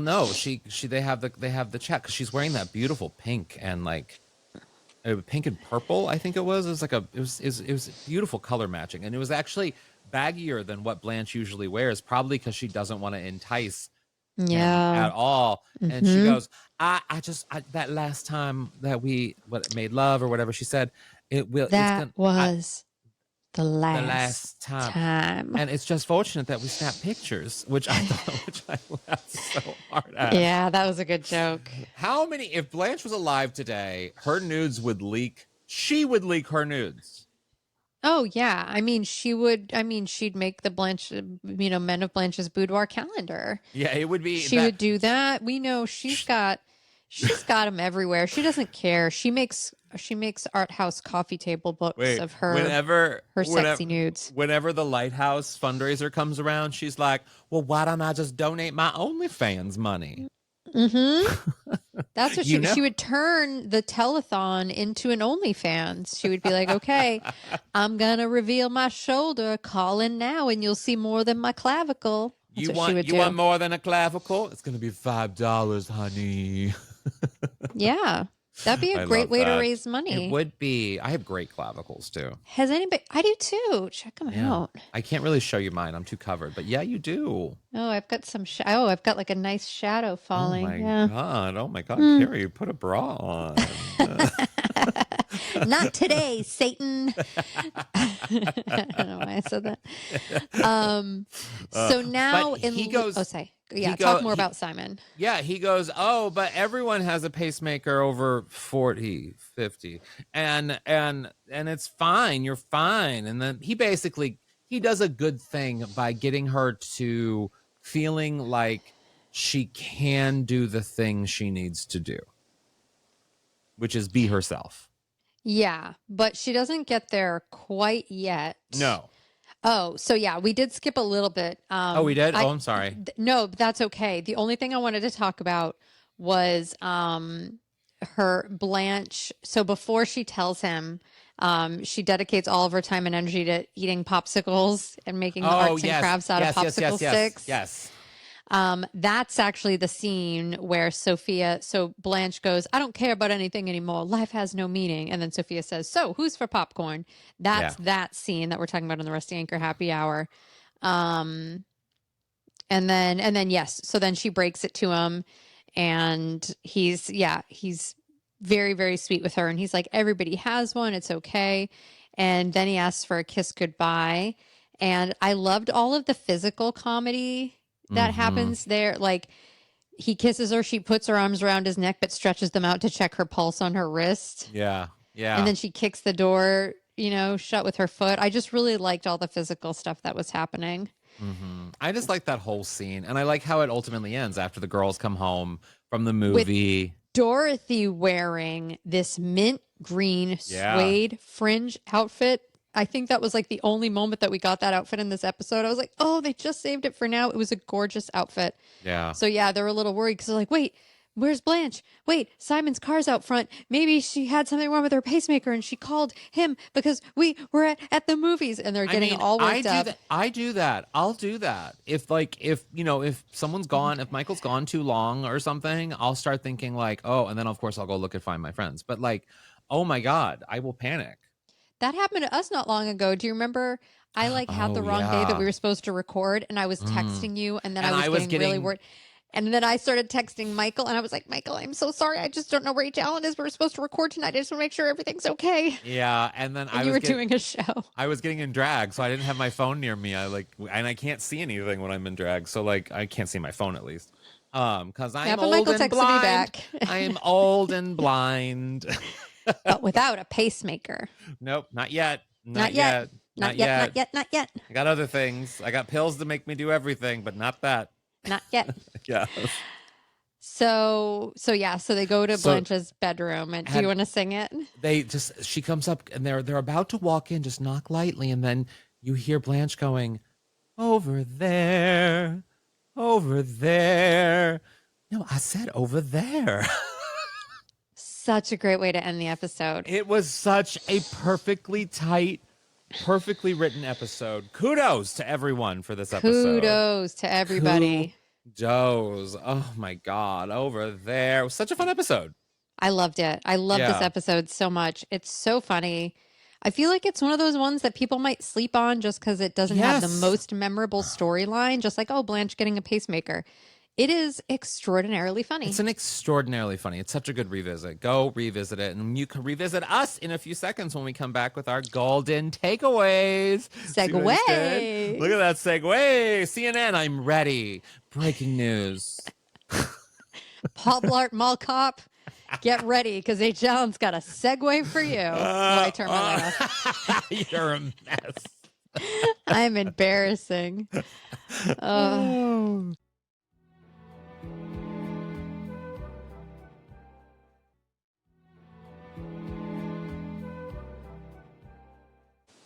[SPEAKER 2] no, they have the check. 'Cause she's wearing that beautiful pink and like pink and purple. I think it was. It was like it was beautiful color matching, and it was actually baggier than what Blanche usually wears, probably because she doesn't want to entice him at all. And she goes, I that last time that we made love or whatever she said, the last time. And it's just fortunate that we snapped pictures, which I laughed so hard at.
[SPEAKER 1] Yeah, that was a good joke.
[SPEAKER 2] If Blanche was alive today, her nudes would leak. She would leak her nudes.
[SPEAKER 1] Oh yeah. I mean, she'd make the Blanche, Men of Blanche's boudoir calendar.
[SPEAKER 2] Yeah, it would be.
[SPEAKER 1] She would do that. We know she's got them everywhere. She doesn't care. She makes art house coffee table books of her sexy nudes.
[SPEAKER 2] Whenever the Lighthouse fundraiser comes around, she's like, well, why don't I just donate my OnlyFans money?
[SPEAKER 1] That's what she would turn the telethon into an OnlyFans. She would be like, okay, I'm going to reveal my shoulder. Call in now and you'll see more than my clavicle. That's
[SPEAKER 2] you want more than a clavicle? It's going to be $5, honey.
[SPEAKER 1] Yeah. That'd be a
[SPEAKER 2] I
[SPEAKER 1] great
[SPEAKER 2] love
[SPEAKER 1] way to
[SPEAKER 2] that.
[SPEAKER 1] raise money.
[SPEAKER 2] It would be. I have great clavicles too.
[SPEAKER 1] Has anybody? I do too. Check them out.
[SPEAKER 2] I can't really show you mine. I'm too covered. But yeah, you do.
[SPEAKER 1] Oh, I've got some. I've got like a nice shadow falling. Yeah.
[SPEAKER 2] Oh my God, Kerri, put a bra on.
[SPEAKER 1] Not today, Satan. I don't know why I said that. So now
[SPEAKER 2] but he goes.
[SPEAKER 1] Talk more about Simon.
[SPEAKER 2] Yeah, he goes, oh, but everyone has a pacemaker over 40, 50. And it's fine. You're fine. And then he does a good thing by getting her to feeling like she can do the thing she needs to do, which is be herself.
[SPEAKER 1] Yeah, but she doesn't get there quite yet.
[SPEAKER 2] No.
[SPEAKER 1] Oh, so yeah, we did skip a little bit.
[SPEAKER 2] We did? I'm sorry.
[SPEAKER 1] No, that's okay. The only thing I wanted to talk about was her Blanche. So before she tells him, she dedicates all of her time and energy to eating popsicles and making arts and crafts out of popsicle sticks.
[SPEAKER 2] Yes.
[SPEAKER 1] That's actually the scene where Blanche goes, I don't care about anything anymore. Life has no meaning. And then Sophia says, so who's for popcorn? That's that scene that we're talking about in the Rusty Anchor happy hour. And then, yes. So then she breaks it to him and he's very, very sweet with her. And he's like, everybody has one. It's okay. And then he asks for a kiss goodbye. And I loved all of the physical comedy that happens there. Like he kisses her, she puts her arms around his neck, but stretches them out to check her pulse on her wrist.
[SPEAKER 2] Yeah.
[SPEAKER 1] And then she kicks the door, shut with her foot. I just really liked all the physical stuff that was happening.
[SPEAKER 2] I just like that whole scene. And I like how it ultimately ends after the girls come home from the movie.
[SPEAKER 1] With Dorothy wearing this mint green suede fringe outfit. I think that was like the only moment that we got that outfit in this episode. I was like, oh, they just saved it for now. It was a gorgeous outfit.
[SPEAKER 2] Yeah.
[SPEAKER 1] So yeah, they were a little worried because they're like, wait, where's Blanche? Wait, Simon's car's out front. Maybe she had something wrong with her pacemaker and she called him because we were at the movies, and they're getting all worked up.
[SPEAKER 2] I do that. I'll do that. If someone's gone, if Michael's gone too long or something, I'll start thinking like, oh, and then of course I'll go look and find my friends. But like, oh my God, I will panic.
[SPEAKER 1] That happened to us not long ago. Do you remember? I had the wrong day that we were supposed to record, and I was texting you, and then I was getting really worried. And then I started texting Michael, and I was like, Michael, I'm so sorry. I just don't know where HAlan is. We're supposed to record tonight. I just want to make sure everything's okay.
[SPEAKER 2] Yeah, and then
[SPEAKER 1] you were doing a show.
[SPEAKER 2] I was getting in drag, so I didn't have my phone near me. And I can't see anything when I'm in drag, so like I can't see my phone at least. Because I'm old
[SPEAKER 1] Michael
[SPEAKER 2] and
[SPEAKER 1] texted
[SPEAKER 2] blind.
[SPEAKER 1] me back.
[SPEAKER 2] I am old and blind.
[SPEAKER 1] But without a pacemaker.
[SPEAKER 2] Nope, not yet.
[SPEAKER 1] Not yet. Not yet.
[SPEAKER 2] I got other things. I got pills to make me do everything, but not that.
[SPEAKER 1] Not yet.
[SPEAKER 2] Yeah.
[SPEAKER 1] So they go to Blanche's bedroom, and do you want to sing it?
[SPEAKER 2] She comes up, and they're about to walk in, just knock lightly, and then you hear Blanche going, over there. No, I said over there.
[SPEAKER 1] Such a great way to end the episode.
[SPEAKER 2] It was such a perfectly tight, perfectly written episode. Kudos to everyone for this episode.
[SPEAKER 1] Kudos to everybody.
[SPEAKER 2] Kudos. Oh my God. Over there. It was such a fun episode.
[SPEAKER 1] I loved it. I love this episode so much. It's so funny. I feel like it's one of those ones that people might sleep on just because it doesn't have the most memorable storyline. Just like, oh, Blanche getting a pacemaker. It is extraordinarily funny. It's
[SPEAKER 2] such a good revisit. Go revisit it. And you can revisit us in a few seconds when we come back with our golden takeaways.
[SPEAKER 1] Segue.
[SPEAKER 2] Look at that segue. CNN, I'm ready. Breaking news.
[SPEAKER 1] Paul Blart Mall Cop, get ready because HAlan's got a segue for you. I turn my light off.
[SPEAKER 2] You're a mess.
[SPEAKER 1] I'm embarrassing.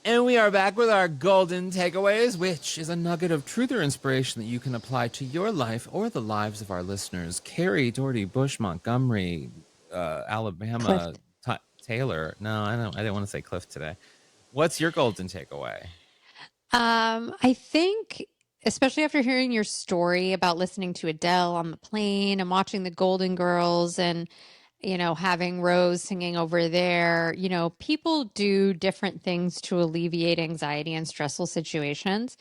[SPEAKER 2] And we are back with our golden takeaways, which is a nugget of truth or inspiration that you can apply to your life or the lives of our listeners. Kerri, Doherty, Bush, Montgomery, Alabama, Taylor. No, I didn't want to say Cliff today. What's your golden takeaway?
[SPEAKER 1] I think, especially after hearing your story about listening to Adele on the plane and watching the Golden Girls, and having Rose singing over there, people do different things to alleviate anxiety and stressful situations.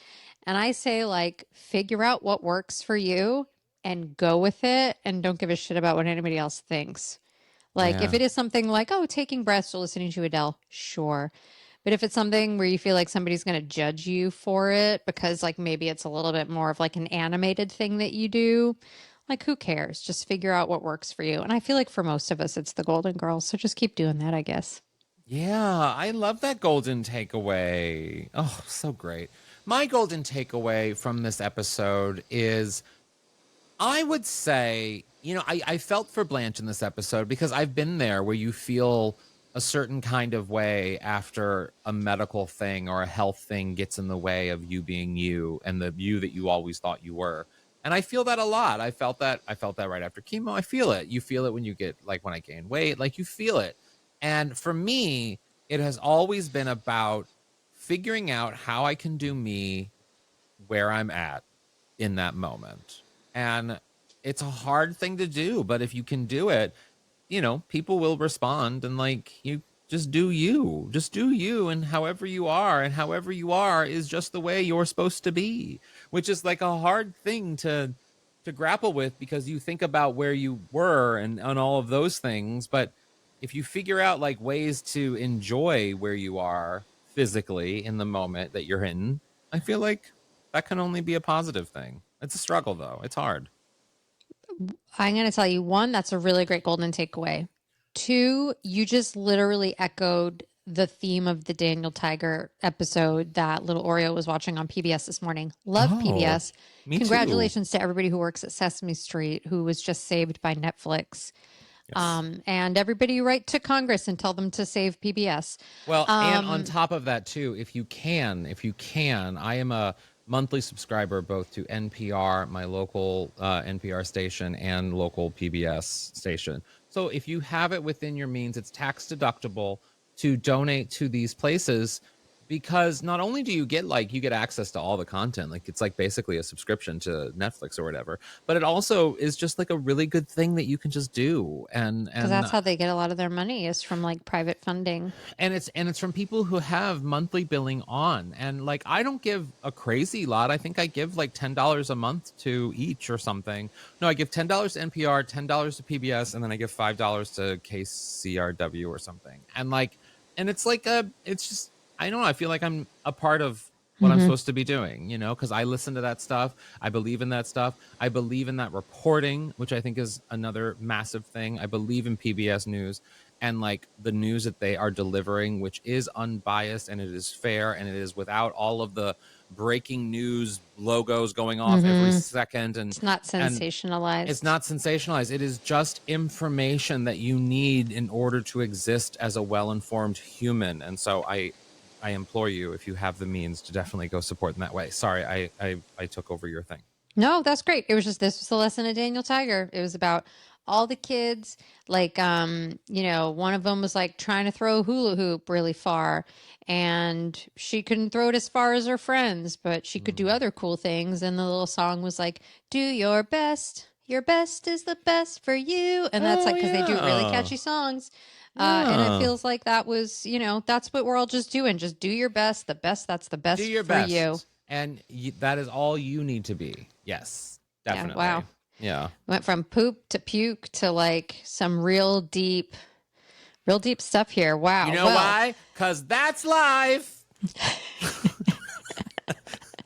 [SPEAKER 1] And I say, like, figure out what works for you and go with it and don't give a shit about what anybody else thinks. Like, if
[SPEAKER 2] Yeah.
[SPEAKER 1] it is something like, oh, taking breaths or listening to Adele, sure. But if it's something where you feel like somebody's going to judge you for it because, like, maybe it's a little bit more of like an animated thing that you do, like, who cares? Just figure out what works for you. And I feel like for most of us, it's the Golden Girls. So just keep doing that, I guess.
[SPEAKER 2] Yeah, I love that golden takeaway. Oh, so great. My golden takeaway from this episode is I would say, I felt for Blanche in this episode because I've been there where you feel a certain kind of way after a medical thing or a health thing gets in the way of you being you and the you that you always thought you were. And I feel that a lot. I felt that right after chemo. I feel it. You feel it when you get, like, when I gain weight, like, you feel it. And for me, it has always been about figuring out how I can do me where I'm at in that moment. And it's a hard thing to do, but if you can do it, people will respond, and, like, you just do you. Just do you, and however you are is just the way you're supposed to be, which is, like, a hard thing to grapple with because you think about where you were and all of those things. But if you figure out, like, ways to enjoy where you are physically in the moment that you're in, I feel like that can only be a positive thing. It's a struggle, though. It's hard.
[SPEAKER 1] I'm going to tell you, one, that's a really great golden takeaway. Two, you just literally echoed the theme of the Daniel Tiger episode that little Oreo was watching on PBS this morning. Love PBS.
[SPEAKER 2] Me
[SPEAKER 1] Congratulations to everybody who works at Sesame Street, who was just saved by Netflix.
[SPEAKER 2] Yes.
[SPEAKER 1] And everybody write to Congress and tell them to save PBS.
[SPEAKER 2] Well, and on top of that, too, if you can, I am a monthly subscriber both to NPR, my local NPR station, and local PBS station. So if you have it within your means, it's tax deductible to donate to these places, because not only do you get access to all the content, like, it's like basically a subscription to Netflix or whatever, but it also is just like a really good thing that you can just do. And
[SPEAKER 1] Because that's how they get a lot of their money, is from, like, private funding.
[SPEAKER 2] And it's from people who have monthly billing on. And, like, I don't give a crazy lot. I think I give like $10 a month to each or something. No, I give $10 to NPR, $10 to PBS, and then I give $5 to KCRW or something. And, like, and it's like it's just, I don't know. I feel like I'm a part of what I'm supposed to be doing, because I listen to that stuff. I believe in that stuff. I believe in that reporting, which I think is another massive thing. I believe in PBS News and, like, the news that they are delivering, which is unbiased and it is fair and it is without all of the breaking news logos going off every second. And
[SPEAKER 1] it's not sensationalized.
[SPEAKER 2] It's not sensationalized. It is just information that you need in order to exist as a well-informed human. And so I implore you, if you have the means, to definitely go support in that way. Sorry, I took over your thing.
[SPEAKER 1] No, that's great. It was just, this was the lesson of Daniel Tiger. It was about all the kids, like, one of them was, like, trying to throw a hula hoop really far, and she couldn't throw it as far as her friends, but she could do other cool things. And the little song was like, do your best. Your best is the best for you. And that's because they do really catchy songs. And it feels like that was, that's what we're all just doing. Just do your best. The best, that's the best
[SPEAKER 2] Do your
[SPEAKER 1] for
[SPEAKER 2] best.
[SPEAKER 1] you.
[SPEAKER 2] And that is all you need to be. Yes, definitely.
[SPEAKER 1] Yeah, wow.
[SPEAKER 2] Yeah.
[SPEAKER 1] Went from poop to puke to, like, some real deep stuff here. Wow.
[SPEAKER 2] You know why? Because that's live.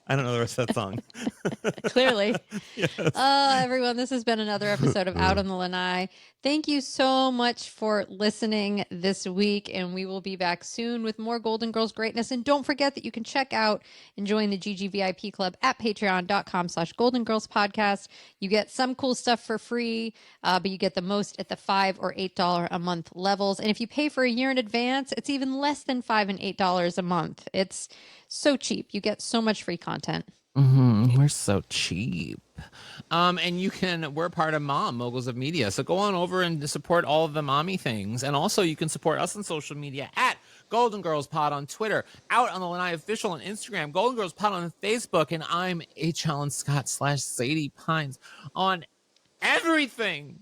[SPEAKER 2] I don't know the rest of that song.
[SPEAKER 1] Clearly. Yes. Everyone, this has been another episode of Out on the Lanai. Thank you so much for listening this week, and we will be back soon with more Golden Girls greatness. And don't forget that you can check out and join the GGVIP Club at patreon.com/Golden Girls Podcast. You get some cool stuff for free, but you get the most at the $5 or $8 a month levels. And if you pay for a year in advance, it's even less than $5 and $8 a month. It's so cheap. You get so much free content.
[SPEAKER 2] We're so cheap. And we're part of Moguls of Media. So go on over and support all of the mommy things. And also you can support us on social media at Golden Girls Pod on Twitter, Out on the Lanai Official on Instagram, Golden Girls Pod on Facebook, and I'm HAlanScott / Sadie Pines on everything.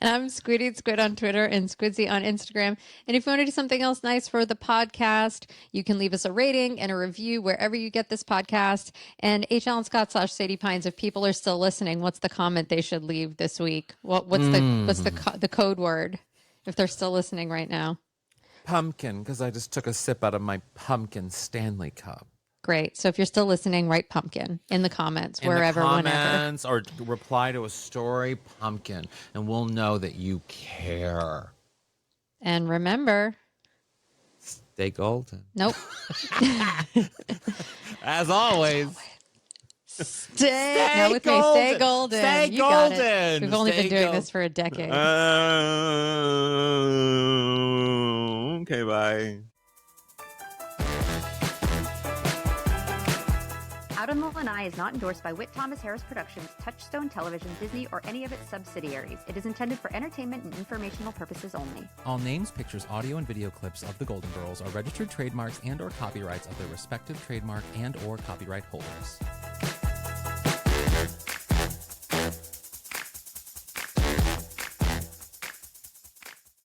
[SPEAKER 1] And I'm Squiddy Squid on Twitter and Squidzy on Instagram. And if you want to do something else nice for the podcast, you can leave us a rating and a review wherever you get this podcast. And HAlanScott / Sadie Pines, if people are still listening, what's the comment they should leave this week? What's the code word if they're still listening right now?
[SPEAKER 2] Pumpkin, because I just took a sip out of my pumpkin Stanley cup.
[SPEAKER 1] Great. So if you're still listening, write pumpkin in the comments,
[SPEAKER 2] In
[SPEAKER 1] wherever,
[SPEAKER 2] the comments,
[SPEAKER 1] whenever.
[SPEAKER 2] or reply to a story, pumpkin, and we'll know that you care.
[SPEAKER 1] And remember,
[SPEAKER 2] stay golden.
[SPEAKER 1] Nope.
[SPEAKER 2] As always.
[SPEAKER 1] Stay
[SPEAKER 2] golden.
[SPEAKER 1] with me. Stay golden.
[SPEAKER 2] Stay
[SPEAKER 1] you got
[SPEAKER 2] golden.
[SPEAKER 1] it. We've only
[SPEAKER 2] Stay
[SPEAKER 1] been doing
[SPEAKER 2] golden.
[SPEAKER 1] this for a decade.
[SPEAKER 2] Okay, bye.
[SPEAKER 6] Out on the Lanai is not endorsed by Whit Thomas Harris Productions, Touchstone Television, Disney, or any of its subsidiaries. It is intended for entertainment and informational purposes only.
[SPEAKER 7] All names, pictures, audio, and video clips of the Golden Girls are registered trademarks and/or copyrights of their respective trademark and/or copyright holders.